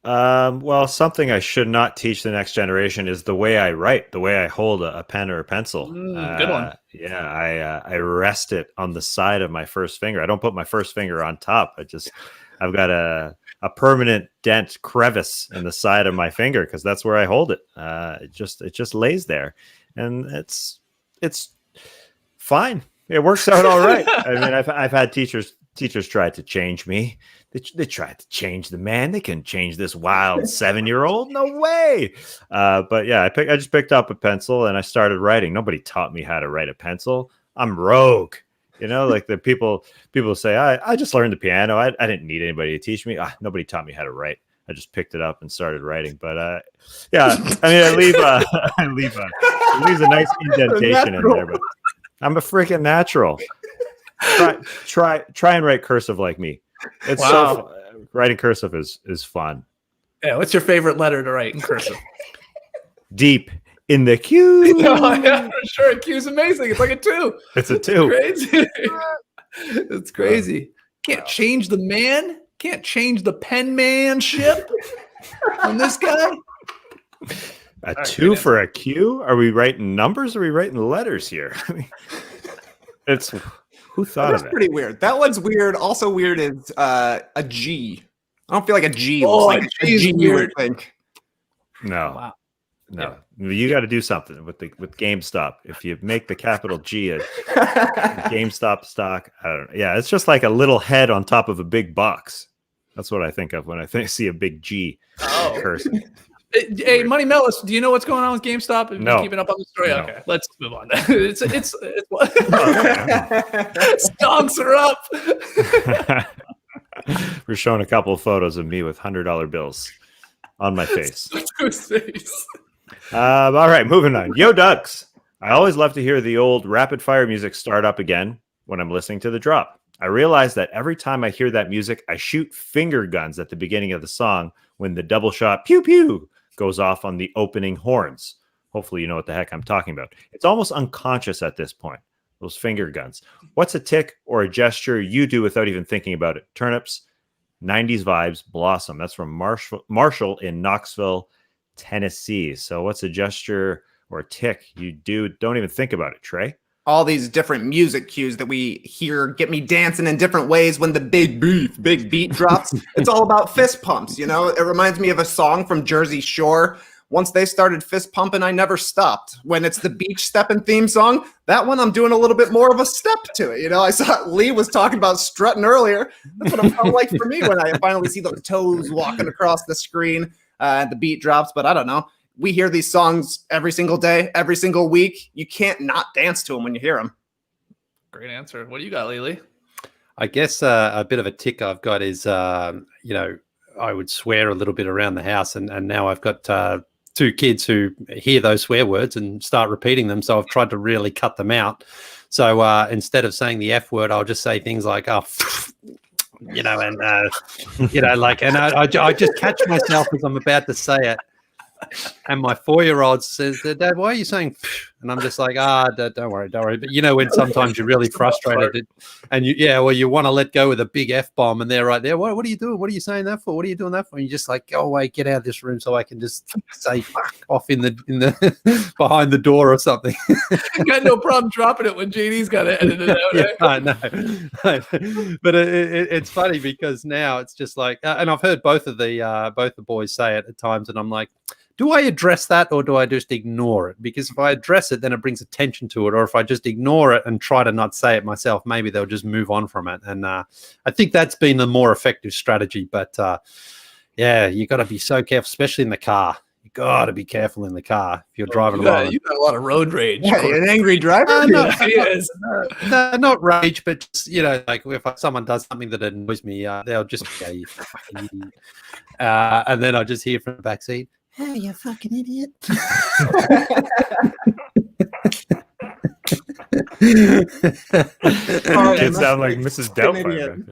Well, something I should not teach the next generation is the way I write, the way I hold a pen or a pencil. Good one. Yeah, I rest it on the side of my first finger. I don't put my first finger on top. I've got a permanent dent crevice in the side of my finger because that's where I hold it. It just lays there, and it's fine. It works out all right. I mean, I've had teachers try to change me. They tried to change the man. They couldn't change this wild 7-year-old. No way. But yeah, I just picked up a pencil and I started writing. Nobody taught me how to write a pencil. I'm rogue. Like the people say, I just learned the piano. I didn't need anybody to teach me. Nobody taught me how to write. I just picked it up and started writing. But yeah, I mean, it leaves a nice indentation in there. But I'm a freaking natural. Try and write cursive like me. It's so writing cursive is fun. Yeah, what's your favorite letter to write in cursive? Deep in the Q. Yeah, for sure. Q's amazing. It's like a 2. It's a 2. Crazy. It's crazy. Can't change the man. Can't change the penmanship on this guy. A 2 for a Q? Are we writing numbers or are we writing letters here? I mean, it's. Who thought of it? That's pretty weird. That one's weird. Also weird is a G. I don't feel like a G looks like a G you would think. No. Wow. No. Yeah. You got to do something with GameStop. If you make the capital G a GameStop stock, I don't know. Yeah, it's just like a little head on top of a big box. That's what I think of when I see a big G cursor. Hey, Money Mellis, do you know what's going on with GameStop? Have you No. been keeping up on the story? No. Okay, let's move on. It's stocks are up. We're showing a couple of photos of me with $100 bills on my face. All right, moving on. Yo, Ducks. I always love to hear the old rapid fire music start up again when I'm listening to the drop. I realize that every time I hear that music, I shoot finger guns at the beginning of the song when the double shot pew pew goes off on the opening horns. Hopefully you know what the heck I'm talking about. It's almost unconscious at this point, those finger guns. What's a tick or a gesture you do without even thinking about it? Turnips, 90s vibes, blossom. That's from Marshall in Knoxville, Tennessee. So what's a gesture or a tick you do? Don't even think about it, Trey. All these different music cues that we hear get me dancing in different ways when the big beat drops. It's all about fist pumps, It reminds me of a song from Jersey Shore. Once they started fist pumping, I never stopped. When it's the beach Steppin theme song, that one I'm doing a little bit more of a step to it. I saw Lee was talking about strutting earlier. That's what it felt like for me when I finally see those toes walking across the screen and the beat drops. But I don't know. We hear these songs every single day, every single week. You can't not dance to them when you hear them. Great answer. What do you got, Lily? I guess a bit of a tick I've got is, I would swear a little bit around the house, and now I've got two kids who hear those swear words and start repeating them. So I've tried to really cut them out. So instead of saying the F word, I'll just say things like, oh, you know, and, you know, like, and I just catch myself as I'm about to say it. And my 4-year-old says, Dad, why are you saying pff? And I'm just like, don't worry. But you know, when sometimes you're really frustrated and you want to let go with a big F-bomb and they're right there. What are you doing? What are you saying that for? What are you doing that for? And you're just like, go away, get out of this room so I can just say fuck off in the behind the door or something. Got no problem dropping it when JD's got to edit it out. I know. But it's funny because now it's just like, and I've heard both the boys say it at times, and I'm like, do I address that or do I just ignore it? Because if I address it, then it brings attention to it. Or if I just ignore it and try to not say it myself, maybe they'll just move on from it. And I think that's been the more effective strategy. But yeah, you got to be so careful, especially in the car. You got to be careful in the car if you're driving along. You got a lot of road rage. Yeah, you're an angry driver. No, not rage, but just, you know, like if someone does something that annoys me, they'll just go, you fucking idiot. And then I just hear from the backseat, "Hey, you fucking idiot." Kids sound like Mrs. Doubtfire.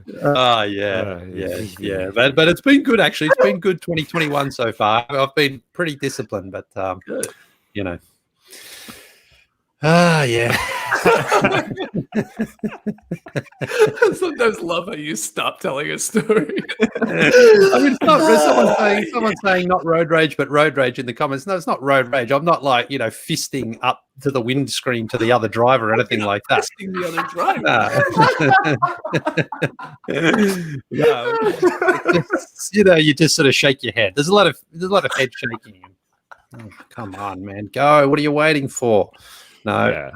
Yeah. But it's been good, actually. It's been good 2021 so far. I've been pretty disciplined, but good. You know. Yeah. I sometimes love how you stop telling a story. I mean, it's not someone saying not road rage, but road rage in the comments. No, it's not road rage. I'm not like, you know, fisting up to the windscreen to the other driver or anything like that. Fisting the other driver. No. You know, you just sort of shake your head. There's a lot of head shaking. Oh, come on, man, go! What are you waiting for? No.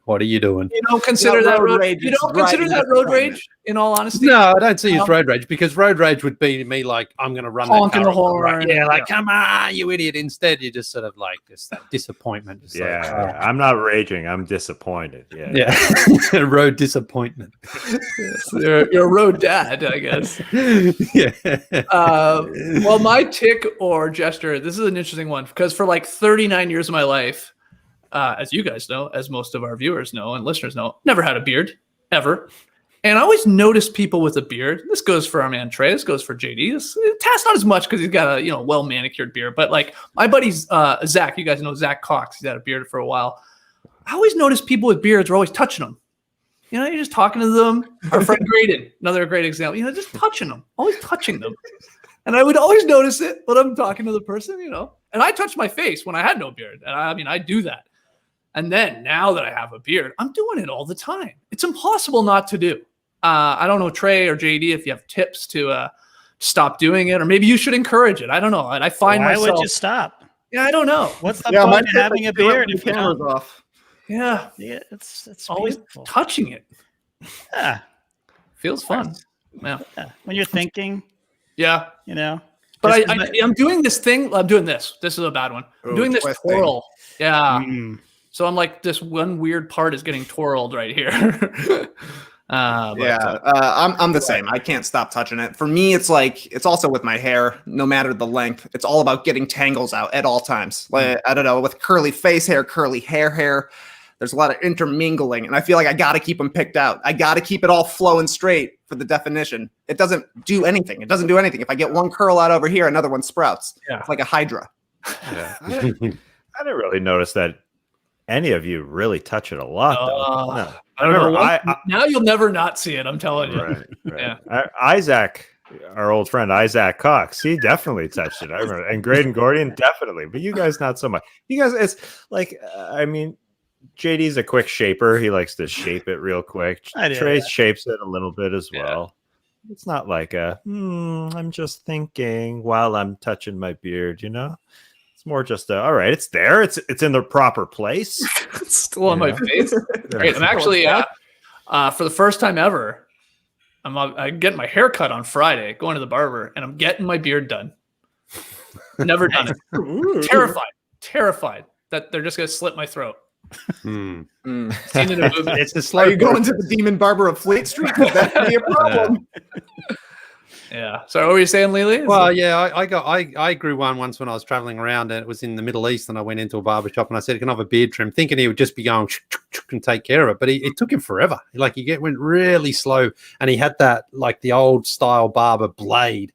What are you doing? You don't consider that road rage. You don't consider that road rage, in all honesty? No, I don't see it as road rage, because road rage would be me like, I'm going to run honking that the horn. Right. Yeah, like, come on, you idiot. Instead, you just sort of like just that disappointment. Just I'm not raging. I'm disappointed. Yeah. Road disappointment. You're a road dad, I guess. Yeah. Well, my tick or gesture, this is an interesting one, because for like 39 years of my life, as you guys know, as most of our viewers know and listeners know, never had a beard, ever. And I always notice people with a beard. This goes for our man Trey. This goes for JD. Tass not as much because he's got a well manicured beard. But like my buddy's Zach, you guys know Zach Cox. He's had a beard for a while. I always notice people with beards are always touching them. You know, you're just talking to them. Our friend Graydon, another great example. You know, just touching them, always touching them. And I would always notice it when I'm talking to the person. You know, and I touched my face when I had no beard. And I do that. And then now that I have a beard, I'm doing it all the time. It's impossible not to do. I don't know, Trey or JD, if you have tips to stop doing it, or maybe you should encourage it. I don't know. And I find myself. Why would you stop? Yeah, I don't know. What's the point of having a beard if you don't? Off. Yeah, it's always beautiful. touching it. Yeah, feels fun. Yeah. When you're thinking. Yeah, you know. But I'm doing this thing. I'm doing this. This is a bad one. I'm doing this twirl. Yeah. So I'm like, this one weird part is getting twirled right here. I'm the same. I can't stop touching it. For me, it's like, it's also with my hair, no matter the length. It's all about getting tangles out at all times. Like, I don't know, with curly face hair, curly hair, there's a lot of intermingling. And I feel like I got to keep them picked out. I got to keep it all flowing straight for the definition. It doesn't do anything. If I get one curl out over here, another one sprouts. Yeah. It's like a hydra. Yeah. I didn't really notice that any of you really touch it a lot, though. No. I don't know. Now you'll never not see it. I'm telling you. Right. Yeah. Isaac, our old friend Isaac Cox, he definitely touched it. I remember, and Graydon Gordian definitely, but you guys not so much. You guys, it's like, JD's a quick shaper. He likes to shape it real quick. Trey shapes it a little bit as well. It's not like I'm just thinking while I'm touching my beard, you know. More just all right, it's there, it's in the proper place. It's still on my face. Great. I'm actually for the first time ever, I'm getting my hair cut on Friday, going to the barber, and I'm getting my beard done. Never done it. Terrified that they're just gonna slit my throat. Seen it in a movie. Are you going to the Demon Barber of Fleet Street? That could be a problem. Yeah. So what were you saying, Lily? Well, yeah, I grew one once when I was traveling around, and it was in the Middle East, and I went into a barber shop and I said, "Can I have a beard trim?" Thinking he would just be going and take care of it, but it took him forever. Like went really slow, and he had that like the old style barber blade,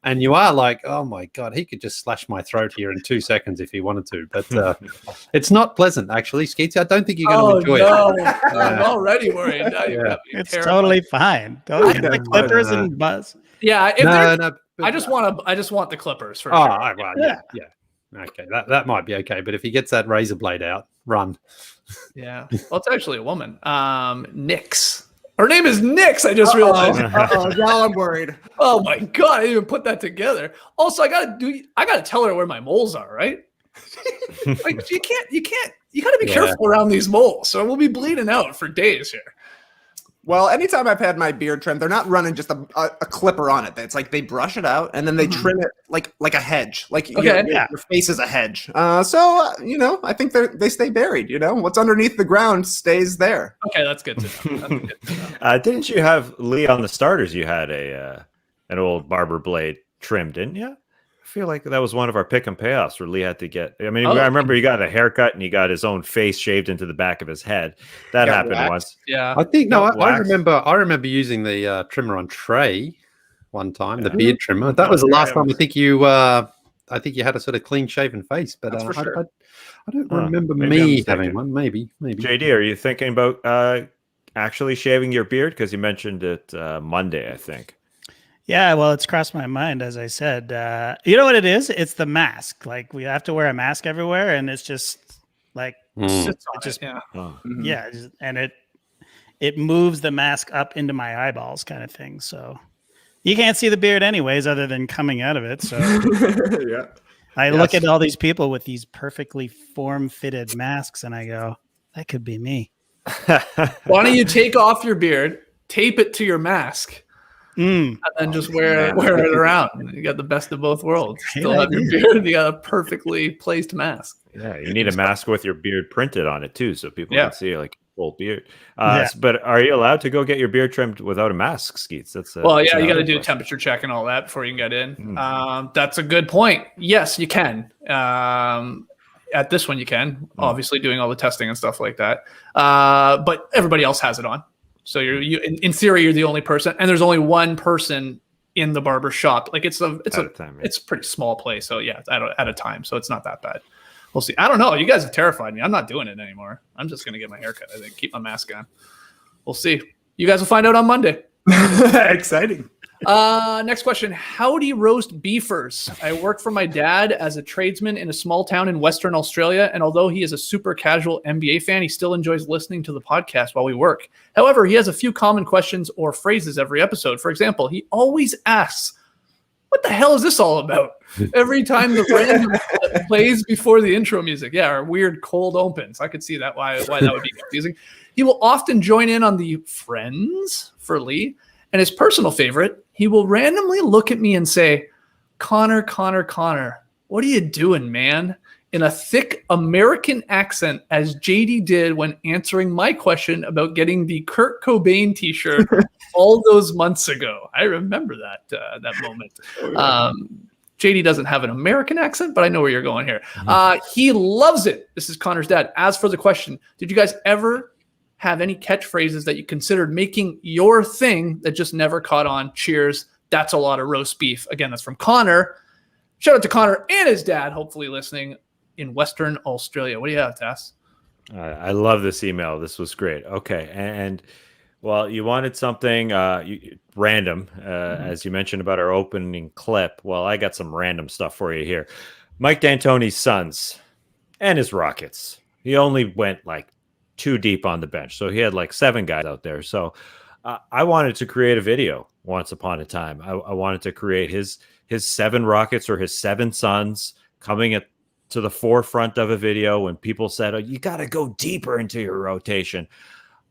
and you are like, oh my god, he could just slash my throat here in 2 seconds if he wanted to. But it's not pleasant, actually, Skeetsy. I don't think you're going to enjoy it. I'm already worried. Now you got me It's terrified. totally fine. Don't get the clippers and buzz. Yeah. I just want. want the clippers for Oh, sure. well, yeah. Okay, that might be okay. But if he gets that razor blade out, run. Yeah. Well, it's actually a woman. Nix. Her name is Nix. I just realized. Now I'm worried. Oh my god! I didn't even put that together. Also, I gotta tell her where my moles are, right? Like you gotta be careful around these moles, so we'll be bleeding out for days here. Well, anytime I've had my beard trimmed, they're not running just a clipper on it. It's like they brush it out and then they trim it like a hedge. Like your face is a hedge. So I think they stay buried. What's underneath the ground stays there. Okay, that's good to know. That's good to know. Didn't you have, Lee, on the starters? You had an old barber blade trimmed, didn't you? I feel like that was one of our pick and payoffs where Lee had to get. I mean, I remember he got a haircut and he got his own face shaved into the back of his head. That happened once. Yeah, I think I remember using the trimmer on Trey one time, the beard trimmer. That was the last time I think you had a sort of clean shaven face. But That's for sure. I don't remember maybe me having one. Maybe. JD, are you thinking about actually shaving your beard? Because you mentioned it Monday, I think. Yeah, well, it's crossed my mind, as I said. You know what it is? It's the mask. Like, we have to wear a mask everywhere, and it's just like and it moves the mask up into my eyeballs, kind of thing. So you can't see the beard anyways, other than coming out of it. So I look at all these people with these perfectly form-fitted masks, and I go, that could be me. Why don't you take off your beard, tape it to your mask? And then just wear it around. You got the best of both worlds. Still have your beard. You got a perfectly placed mask. Yeah, you need a mask with your beard printed on it too, so people can see like full beard. But are you allowed to go get your beard trimmed without a mask, Skeets? You got to do a temperature check and all that before you can get in. That's a good point. Yes, you can. At this one, you can. Obviously, doing all the testing and stuff like that. But everybody else has it on. So in theory, you're the only person, and there's only one person in the barber shop. Like it's a pretty small place. So at a time. So it's not that bad. We'll see. I don't know. You guys have terrified me. I'm not doing it anymore. I'm just gonna get my haircut. I think keep my mask on. We'll see. You guys will find out on Monday. Exciting. Next question. Howdy roast beefers. I work for my dad as a tradesman in a small town in Western Australia, and although he is a super casual NBA fan, he still enjoys listening to the podcast while we work. However, he has a few common questions or phrases every episode. For example, he always asks, what the hell is this all about? Every time the random plays before the intro music. Yeah, or weird cold opens. I could see that why that would be confusing. He will often join in on the friends for Lee. And his personal favorite, he will randomly look at me and say, Connor, what are you doing, man? In a thick American accent, as JD did when answering my question about getting the Kurt Cobain t-shirt all those months ago. I remember that moment. JD doesn't have an American accent, but I know where you're going here. He loves it. This is Connor's dad. As for the question, did you guys ever have any catchphrases that you considered making your thing that just never caught on? Cheers. That's a lot of roast beef. Again, that's from Connor. Shout out to Connor and his dad, hopefully listening in Western Australia. What do you have, Tass? I love this email. This was great. Okay. And well, you wanted something random, as you mentioned about our opening clip. Well, I got some random stuff for you here. Mike D'Antoni's Suns and his Rockets. He only went like too deep on the bench. So he had like 7 guys out there. So I wanted to create a video once upon a time. I wanted to create his 7 Rockets or his 7 Suns coming to the forefront of a video when people said, oh, you got to go deeper into your rotation.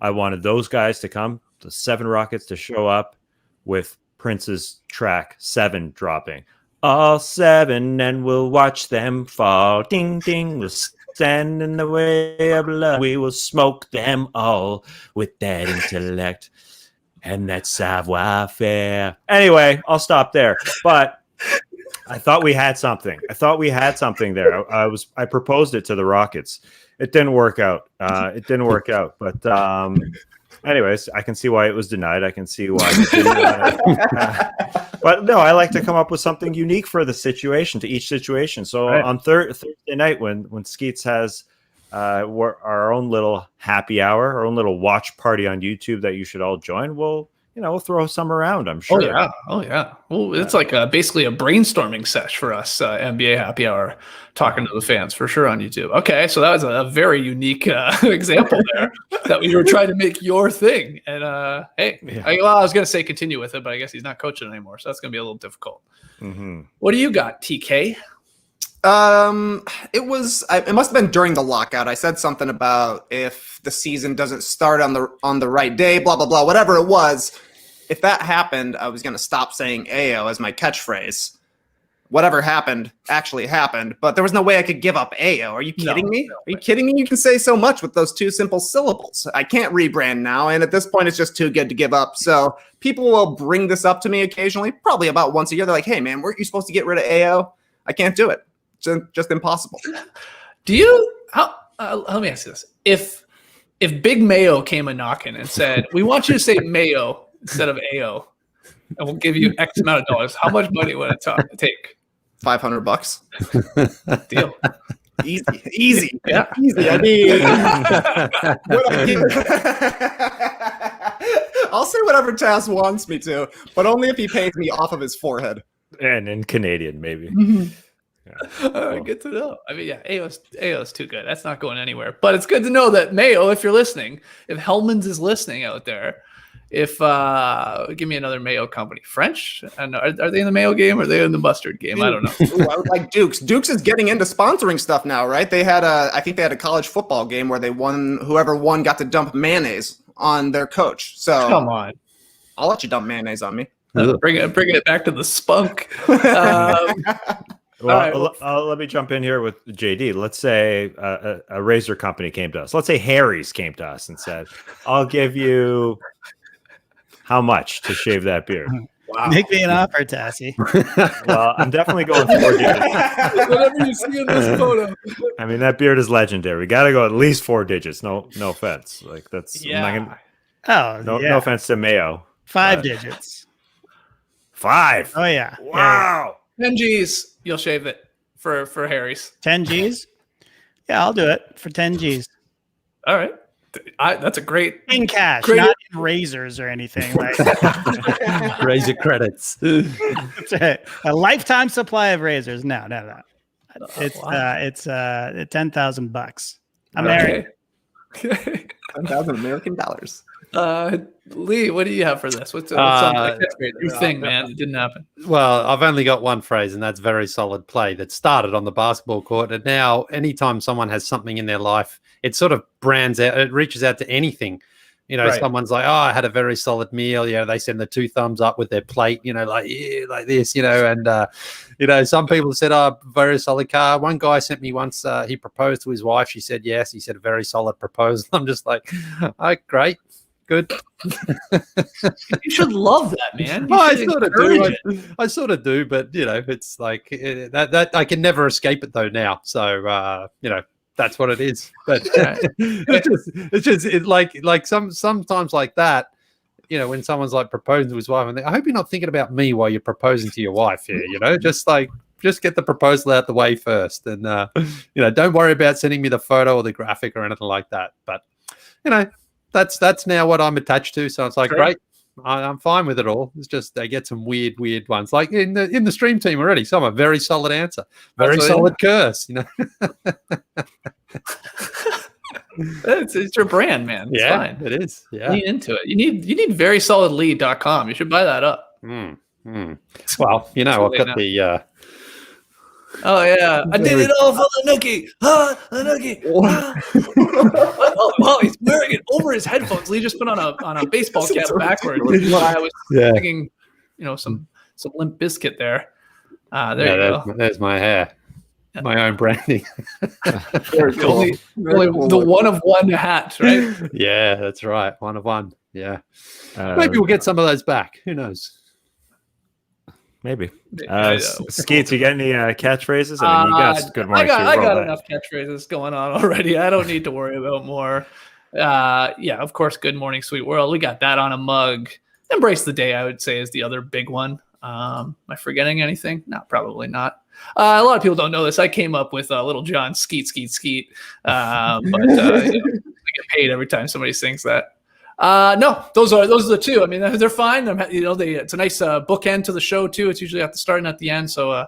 I wanted those guys to come, the 7 Rockets to show up with Prince's track 7 dropping. All 7 and we'll watch them fall. Ding, ding, we'll stand in the way of love. We will smoke them all with that intellect. and that savoir faire. Anyway, I'll stop there. But I thought we had something. There. I proposed it to the Rockets. It didn't work out. But anyways, I can see why it was denied. I can see why. But no, I like to come up with something unique for the situation, to each situation. So on Thursday night, when Skeets has our own little happy hour, our own little watch party on YouTube that you should all join, we'll throw some around, I'm sure. Oh yeah. Well, it's like basically a brainstorming sesh for us, NBA happy hour, talking to the fans for sure on YouTube. Okay, so that was a very unique example there that you were trying to make your thing. And I was going to say continue with it, but I guess he's not coaching anymore, so that's going to be a little difficult. Mm-hmm. What do you got, TK? It must have been during the lockout. I said something about if the season doesn't start on the right day, blah blah blah, whatever it was. If that happened, I was going to stop saying Ayo as my catchphrase. Whatever happened actually happened, but there was no way I could give up Ayo. Are you kidding me? Are you kidding me? You can say so much with those two simple syllables. I can't rebrand now, and at this point, it's just too good to give up. So people will bring this up to me occasionally, probably about once a year. They're like, "Hey, man, weren't you supposed to get rid of Ayo?" I can't do it. It's just impossible. Do you? Let me ask you this: If Big Mayo came a knocking and said, "We want you to say Mayo instead of Ayo, and we'll give you X amount of dollars," how much money would it take? $500. Deal. Easy. Yeah. Easy. I mean, I'll say whatever Taz wants me to, but only if he pays me off of his forehead. And in Canadian, maybe. Mm-hmm. Yeah. All right, good to know. I mean, yeah, Ayo's too good. That's not going anywhere. But it's good to know that Mayo, if you're listening, if Hellman's is listening out there, if give me another Mayo company. French? And are they in the Mayo game or are they in the mustard game? I don't know. Ooh, I would like Duke's. Duke's is getting into sponsoring stuff now, right? I think they had a college football game where whoever won got to dump mayonnaise on their coach. So come on. I'll let you dump mayonnaise on me. Bringing it back to the spunk. Let me jump in here with JD. Let's say a razor company came to us. Let's say Harry's came to us and said, "I'll give you how much to shave that beard?" Wow. Make me an offer, Tassie. Well, I'm definitely going 4 digits. Whatever you see in this photo. I mean, that beard is legendary. We got to go at least 4 digits. No offense. Like that's no offense to Mayo. 5 digits. 5. Oh yeah. Wow. 10 G's. You'll shave it for Harry's. 10 G's? Yeah, I'll do it for 10 G's. All right. That's a great in cash, not in razors or anything like razor credits. A lifetime supply of razors. No. It's it's $10,000. American. Okay. $10,000 American dollars. Lee, what do you have for this? What's your thing, man? It didn't happen. Well, I've only got one phrase, and that's very solid play that started on the basketball court. And now anytime someone has something in their life, it sort of brands out, it reaches out to anything. Someone's like, "Oh, I had a very solid meal." They send the 2 thumbs up with their plate, like this, and, some people said, "Oh, very solid car." One guy sent me once, he proposed to his wife. She said, yes. He said, very solid proposal. I'm just like, "Oh, great. Good." You should love that, man. I sort of do, but it's like that I can never escape it though now. So that's what it is. But sometimes like that, when someone's like proposing to his wife, and I hope you're not thinking about me while you're proposing to your wife here. Just get the proposal out the way first, and don't worry about sending me the photo or the graphic or anything like that. But that's now what I'm attached to. So it's like, great. I'm fine with it all. It's just they get some weird ones, like in the stream team already. Some a very solid answer, very solid curse. It's your brand, man. It's fine. It is. Yeah, lean into it. You need verysolidlead.com. You should buy that up. Well, I've got the. Oh yeah, I did it all for the nookie. The nookie. Well, he's wearing it over his headphones. Lee just put on a baseball cap backwards. I was thinking, some Limp Bizkit there. There you go. There's my hair. My own branding. Very cool. Only the one of one hat, right? Yeah, that's right. One of one. Yeah. Maybe we'll get some of those back. Who knows? Maybe. Skeets, you got any catchphrases? I mean, you got good morning. I got enough catchphrases going on already. I don't need to worry about more. Yeah, of course, good morning, sweet world. We got that on a mug. Embrace the day, I would say, is the other big one. Am I forgetting anything? No, probably not. A lot of people don't know this. I came up with Little John Skeet, Skeet, Skeet. But I get paid every time somebody sings that. No, those are the two. I mean, they're fine. It's a nice bookend to the show too. It's usually at the start and at the end. So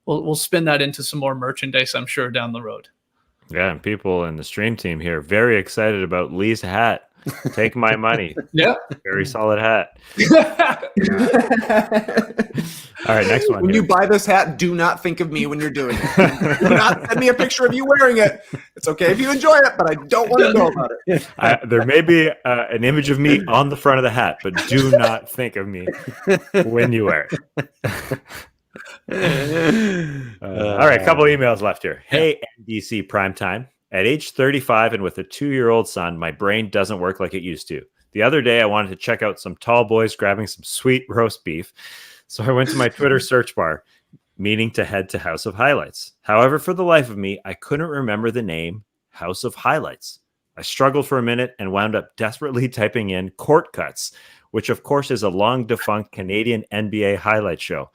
we'll spin that into some more merchandise, I'm sure, down the road. Yeah, and people in the stream team here very excited about Lee's hat. Take my money. Yeah, very solid hat. All right, next one. When you buy this hat, do not think of me when you're doing it. Do not send me a picture of you wearing it. It's okay if you enjoy it, but I don't want to know about it. There may be an image of me on the front of the hat, but do not think of me when you wear it. All right, a couple emails left here. Hey, NBC Primetime. At age 35 and with a 2-year-old son, my brain doesn't work like it used to. The other day, I wanted to check out some tall boys grabbing some sweet roast beef. So I went to my Twitter search bar, meaning to head to House of Highlights. However, for the life of me, I couldn't remember the name House of Highlights. I struggled for a minute and wound up desperately typing in Court Cuts, which of course is a long-defunct Canadian NBA highlight show.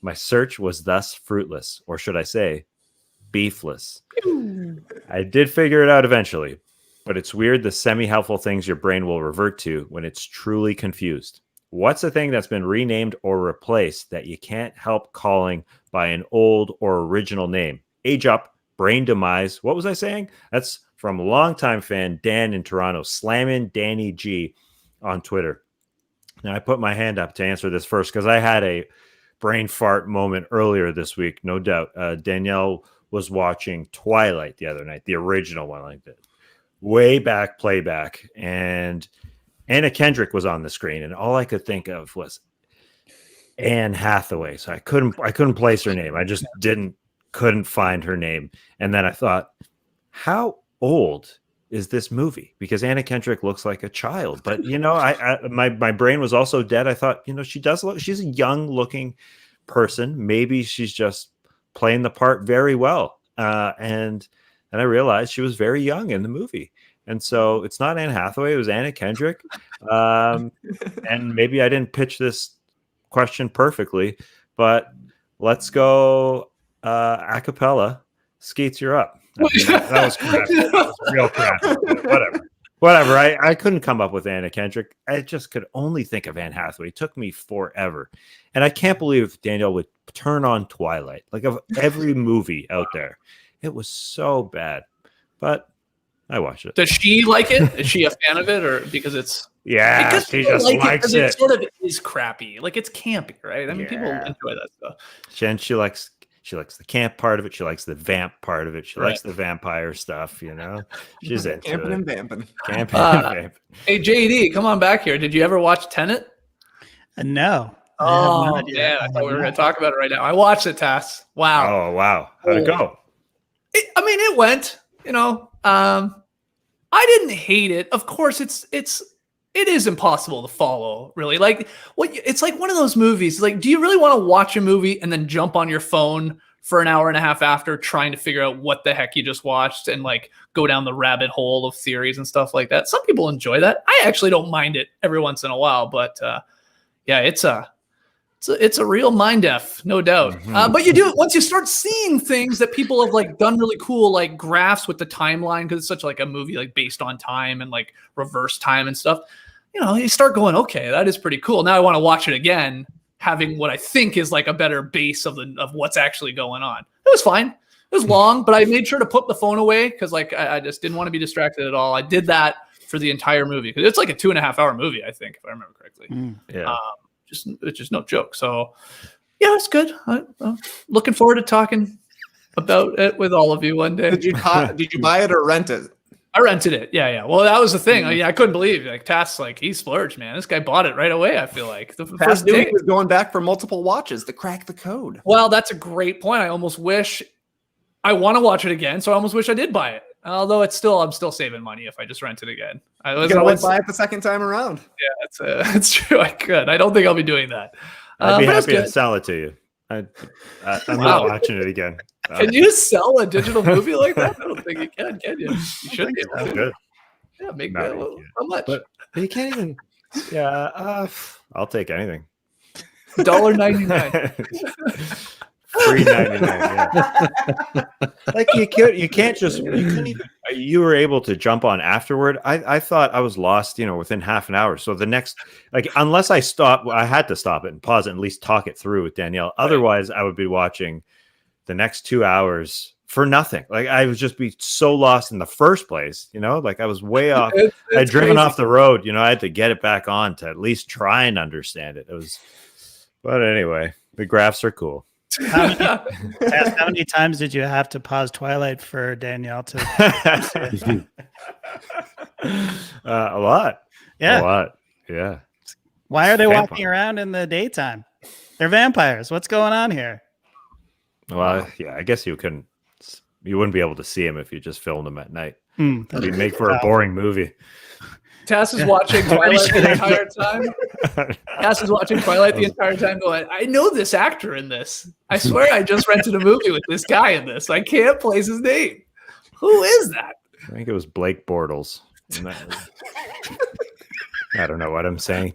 My search was thus fruitless, or should I say, beefless. I did figure it out eventually, but it's weird the semi-helpful things your brain will revert to when it's truly confused. What's a thing that's been renamed or replaced that you can't help calling by an old or original name? Age up, brain demise. What was I saying? That's from longtime fan Dan in Toronto, slamming Danny G on Twitter. Now, I put my hand up to answer this first because I had a brain fart moment earlier this week, no doubt. Danielle was watching Twilight the other night, the original one, like that, way back playback, and Anna Kendrick was on the screen, and all I could think of was Anne Hathaway. So I couldn't place her name. I just couldn't find her name. And then I thought, how old is this movie? Because Anna Kendrick looks like a child, but my brain was also dead. I thought, she's a young looking person. Maybe she's just playing the part very well. And I realized she was very young in the movie. And so it's not Anne Hathaway, it was Anna Kendrick. And maybe I didn't pitch this question perfectly, but let's go a cappella. Skeets, you're up. That was crap. That was real crap. Whatever. I couldn't come up with Anna Kendrick. I just could only think of Anne Hathaway. It took me forever. And I can't believe Danielle would turn on Twilight. Like, of every movie out there, it was so bad. But I watched it. Does she like it? Is she a fan of it, or because it's? Yeah, because she just likes it. It sort of is crappy. Like, it's campy, right? I mean, people enjoy that stuff. And she likes the camp part of it. She likes the vamp part of it. She likes the vampire stuff, She's into camping it. and vamping. Camping and vamping. Hey, JD, come on back here. Did you ever watch Tenet? No. Oh, man. I thought we were going to talk about it right now. I watched it, Tass. Wow. Oh, wow. How'd it go? It went, I didn't hate it. Of course, it is impossible to follow, really. Like, it's like one of those movies. Like, do you really want to watch a movie and then jump on your phone for an hour and a half after trying to figure out what the heck you just watched and like go down the rabbit hole of theories and stuff like that? Some people enjoy that. I actually don't mind it every once in a while, but it's a real mind F, no doubt. Mm-hmm. But you do, once you start seeing things that people have like done really cool, like graphs with the timeline, because it's such like a movie like based on time and like reverse time and stuff. You start going, okay, that is pretty cool. Now I want to watch it again, having what I think is like a better base of what's actually going on. It was fine. It was long, but I made sure to put the phone away because like I just didn't want to be distracted at all. I did that for the entire movie because it's like a 2.5 hour movie, I think, if I remember correctly. Yeah. It's just no joke. So yeah, it's good. I'm looking forward to talking about it with all of you one day. Did you buy it or rent it? I rented it. Yeah. Well, that was the thing. I couldn't believe it. Like Tass, like he splurged, man. This guy bought it right away. I feel like the first day he was going back for multiple watches to crack the code. Well, that's a great point. I almost wish I want to watch it again, so I almost wish I did buy it Although I'm still saving money if I just rent it again. I You was can always once, buy it the second time around. yeah, that's true. I could. I don't think I'll be doing that. I'd be but it's happy to good. sell it to you. I'm Wow. not watching it again. Can you sell a digital movie like that? I don't think you can you? You should be able to. Good. Yeah, make No, that. you can't. How much? But you can't even. Yeah, I'll take anything. $1.99. $3.99. Yeah. Like you couldn't even. You were able to jump on afterward. I thought I was lost. Within half an hour. So the next, unless I had to stop it and pause it and at least talk it through with Danielle. Otherwise, I would be watching the next 2 hours for nothing. I would just be so lost in the first place. I was way off. I'd driven crazy. off the road. I had to get it back on to at least try and understand it. It was, but anyway, the graphs are cool. How many times did you have to pause Twilight for Danielle to? A lot. Yeah. A lot. Yeah. Why are they Vampire. walking around in the daytime? They're vampires. What's going on here? Well, yeah, I guess you wouldn't be able to see them if you just filmed them at night. It'd make for a boring movie. Tass is watching Twilight the entire time. Tass is watching Twilight the entire time going, I know this actor in this. I swear I just rented a movie with this guy in this. I can't place his name. Who is that? I think it was Blake Bortles. I don't know what I'm saying.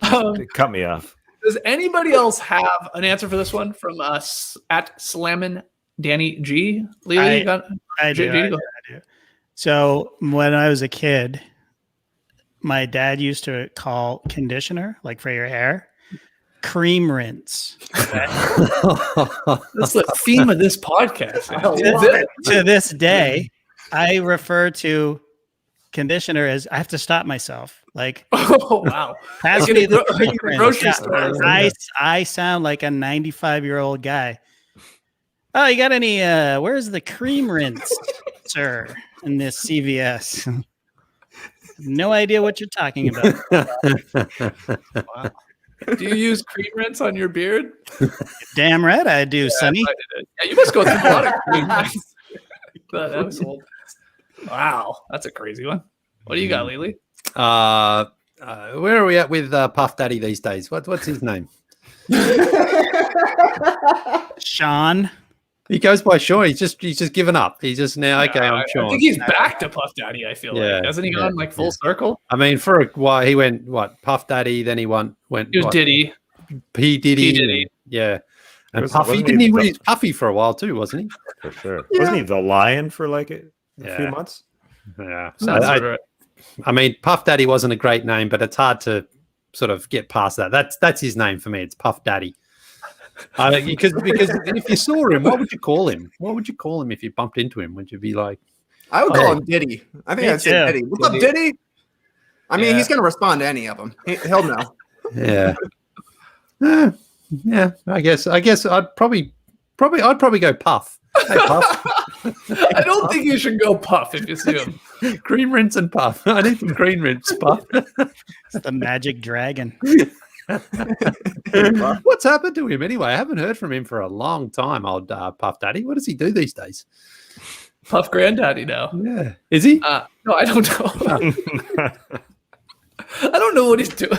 Cut me off. Does anybody else have an answer for this one from us at Slammin Danny G? Lily, you got I do. I do. So when I was a kid, my dad used to call conditioner, like for your hair, cream rinse. That's the theme of this podcast. To this day, I refer to conditioner as I have to stop myself. Like, oh wow! pass Like me in the the cream rinse. grocery Yeah. store or something. I sound like a 95-year-old guy. Oh, you got any? Where's the cream rinse, sir? In this CVS. No idea what you're talking about. Wow. Do you use cream rinse on your beard? Damn right I do, Sonny. I did it. Yeah, you must go through a lot of cream rinse. That was old. Wow, that's a crazy one. What do you got, Lily? Where are we at with Puff Daddy these days? What's his name? Sean. He goes by Sean. He's just given up. He's just now I'm I Sean. think he's back to Puff Daddy. I feel Yeah, like hasn't he gone like full circle? I mean, for a while he went Puff Daddy, then he went He was what, Diddy. P Diddy. P. Diddy. Yeah. And Wasn't Puffy, he didn't he? the- He was Puffy for a while too, wasn't he? For sure. Wasn't he the lion for like a Yeah. few months? Yeah. Sounds right. I mean, Puff Daddy wasn't a great name, but it's hard to sort of get past that. That's his name for me. It's Puff Daddy. Because if you saw him, what would you call him? What would you call him if you bumped into him? Would you be like, I would call him Diddy. I think Me I'd say too. Diddy. What's up, Diddy? I mean, Yeah. he's going to respond to any of them. He'll know. yeah, yeah? I guess I'd probably go Puff. Hey, Puff. I don't think you should go Puff if you see him. Cream rinse and Puff. I need some cream rinse, Puff. It's the magic dragon. What's happened to him anyway? I haven't heard from him for a long time, old Puff Daddy. What does he do these days? Puff Granddaddy now. Yeah. Is he? No, I don't know. I don't know what he's doing. I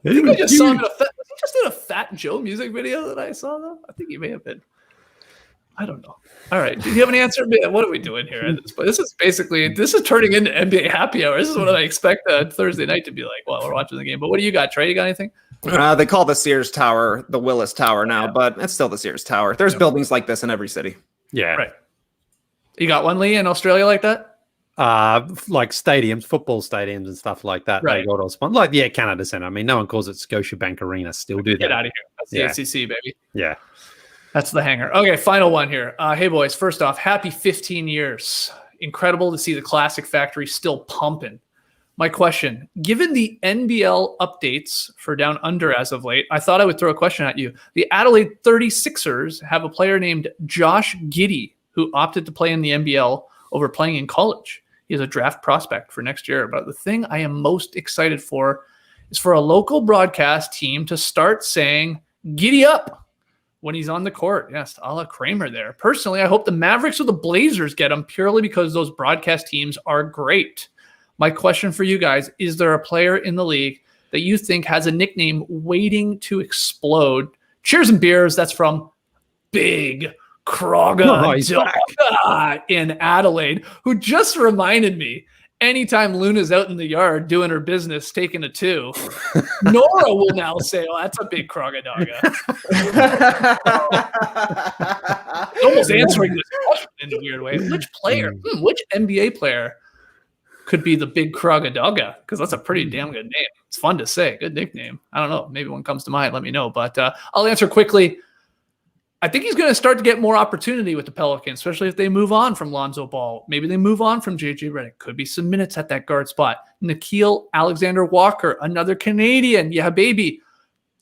think I just saw him in was he just in a Fat Joe music video that I saw though? I think he may have been. I don't know. All right. Do you have an answer? Man, what are we doing here at this point? This is turning into NBA happy hour. This is what I expect Thursday night to be like while we're watching the game. But what do you got, Trey? You got anything? They call the Sears Tower the Willis Tower now, but it's still the Sears Tower. There's buildings like this in every city. Yeah. Right. You got one, Lee, in Australia like that? Like stadiums, football stadiums and stuff like that. Right. They got all spun. Like, Canada Centre. I mean, no one calls it Scotiabank Arena. Still do that. Get out of here. That's the Yeah. ACC, baby. Yeah. That's the hanger. Okay, final one here. Hey, boys. First off, happy 15 years. Incredible to see the Classic Factory still pumping. My question, given the NBL updates for Down Under as of late, I thought I would throw a question at you. The Adelaide 36ers have a player named Josh Giddey who opted to play in the NBL over playing in college. He is a draft prospect for next year. But the thing I am most excited for is for a local broadcast team to start saying, "Giddy up," when he's on the court. Yes, a la Kramer there. Personally, I hope the Mavericks or the Blazers get him purely because those broadcast teams are great. My question for you guys, is there a player in the league that you think has a nickname waiting to explode? Cheers and beers. That's from Big Kraga in Adelaide, who just reminded me, anytime Luna's out in the yard doing her business, taking a 2, Nora will now say, "Oh, that's a big Krogadaga." Almost answering this question in a weird way. Which player, which NBA player could be the big Krogadaga? Because that's a pretty damn good name. It's fun to say. Good nickname. I don't know. Maybe one comes to mind. Let me know. But I'll answer quickly. I think he's going to start to get more opportunity with the Pelicans, especially if they move on from Lonzo Ball. Maybe they move on from JJ Redick. Could be some minutes at that guard spot. Nickeil Alexander-Walker, another Canadian. Yeah, baby.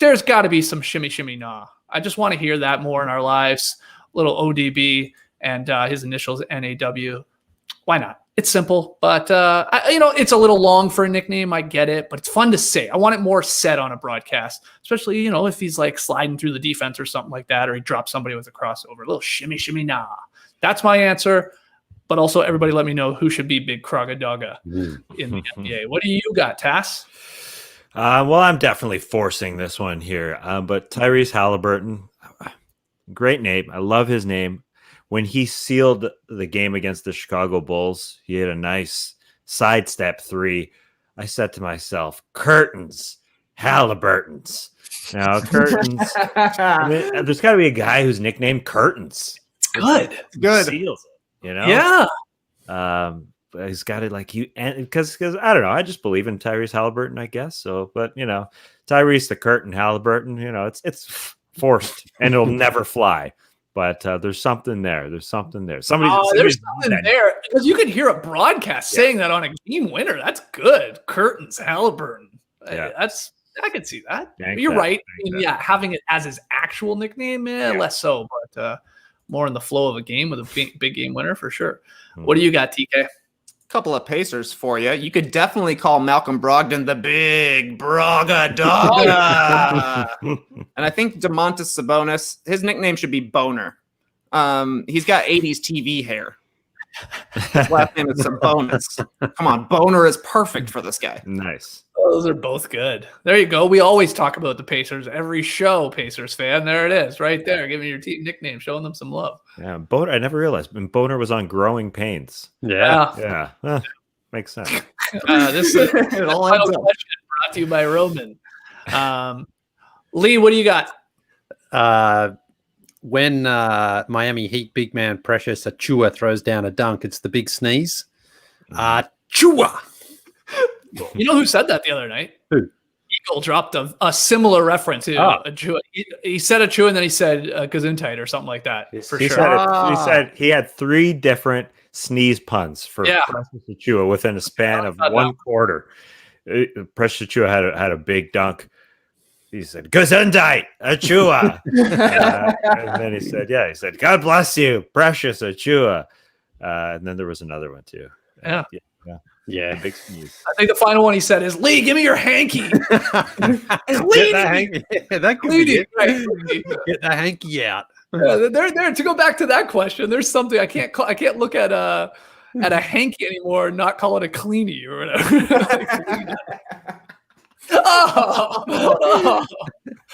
There's got to be some shimmy, shimmy, nah. I just want to hear that more in our lives. Little ODB and his initials NAW. Why not? It's simple, but it's a little long for a nickname. I get it, but it's fun to say. I want it more said on a broadcast, especially, if he's like sliding through the defense or something like that, or he drops somebody with a crossover. A little shimmy, shimmy, nah. That's my answer. But also, everybody let me know who should be big Krogadaga in the NBA. What do you got, Tass? Well, I'm definitely forcing this one here. But Tyrese Halliburton, great name. I love his name. When he sealed the game against the Chicago Bulls, he had a nice sidestep 3. I said to myself, curtains, Halliburtons. Now, curtains, there's got to be a guy who's nicknamed Curtains. Good. Seals it, Yeah. But he's got it like you, and because I don't know, I just believe in Tyrese Halliburton, I guess. So, but Tyrese the Curtain Halliburton, it's forced and it'll never fly. But there's something there. There's something there. There's something there because you could hear a broadcast saying that on a game winner. That's good. Curtains, Halliburton. Yeah. I can see that. You're right. Having it as his actual nickname, less so, but more in the flow of a game with a big game winner for sure. What do you got, TK? Couple of Pacers for you. You could definitely call Malcolm Brogdon the big Brogadaga. And I think Domantas Sabonis, his nickname should be Boner. He's got 80s TV hair. His last name is Sabonis. Come on, Boner is perfect for this guy. Nice. Oh, those are both good. There you go. We always talk about the Pacers every show, Pacers fan. There it is, right there. Giving your team nickname, showing them some love. Yeah, Boner. I never realized Boner was on Growing Pains. Yeah. Makes sense. This is the final question brought to you by Roman. Lee, what do you got? When Miami Heat big man Precious Achua throws down a dunk, it's the big sneeze. Achua. You know who said that the other night? Who? Eagle dropped a similar reference to Achua. He said Achua and then he said Gesundheit or something like that. He said he had 3 different sneeze puns for Precious Achua within a span of 1 quarter. Precious Achua had a big dunk. He said, Gesundheit, Achua. And then he said, God bless you, Precious Achua. And then there was another one too. Yeah, big sneeze. I think the final one he said is, Lee, give me your hanky. Get the hanky. That could be it. Get the hanky out. There. To go back to that question, there's something I can't look at a hanky anymore and not call it a cleanie or whatever.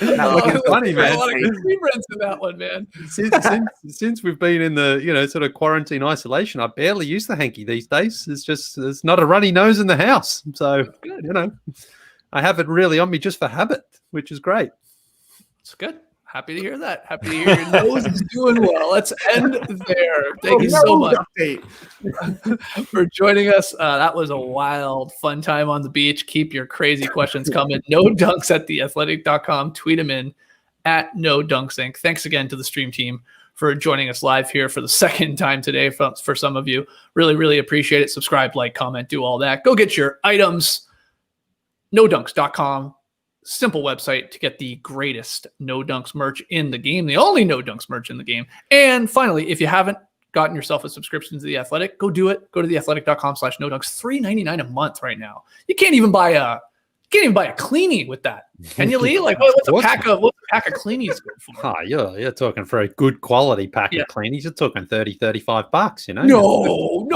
Looking funny, man. A lot of exuberance in that one, man. Since we've been in the sort of quarantine isolation, I barely use the hanky these days. It's not a runny nose in the house, so I have it really on me just for habit, which is great. It's good. Happy to hear that. Happy to hear your nose is doing well. Let's end there. Thank you so much for joining us. That was a wild, fun time on the beach. Keep your crazy questions coming. No Dunks at theathletic.com. Tweet them in at No Dunks Inc. Thanks again to the stream team for joining us live here for the second time today. For some of you, really, really appreciate it. Subscribe, like, comment, do all that. Go get your items. NoDunks.com. Simple website to get the greatest No Dunks merch in the game, the only No Dunks merch in the game. And finally, if you haven't gotten yourself a subscription to The Athletic, go do it. Go to theathletic.com/NoDunks. $3.99 a month right now. You can't even buy can't even buy a Cleanie with that. Can you, Lee? Like, what's a pack of Cleanies go for? Oh, you're talking for a good quality pack of cleanies. You're talking $30-$35, you know? No.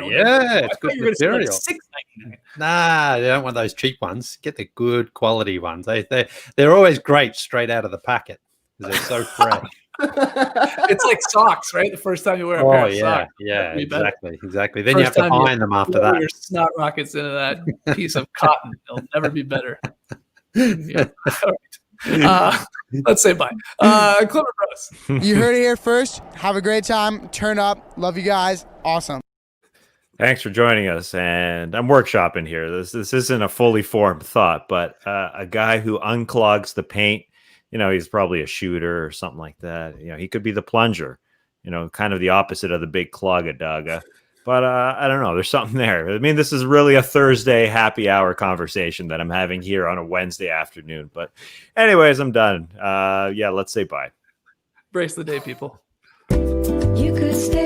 Yeah, it's good material. Like $6.99. Nah, you don't want those cheap ones. Get the good quality ones. They're always great straight out of the packet. They're so fresh. It's like socks, right? The first time you wear a pair of socks. Yeah, exactly. Then First you have to time iron them after that. Your snot rockets into that piece of cotton. It'll never be better. Yeah. All right. Let's say bye. Clever Bros. You heard it here first. Have a great time. Turn up. Love you guys. Awesome. Thanks for joining us. And I'm workshopping here. This isn't a fully formed thought, but a guy who unclogs the paint, he's probably a shooter or something like that. He could be the plunger, kind of the opposite of the big clog-a-dogga. But I don't know. There's something there. I mean, this is really a Thursday happy hour conversation that I'm having here on a Wednesday afternoon. But anyways, I'm done. Let's say bye. Brace the day, people. You could stay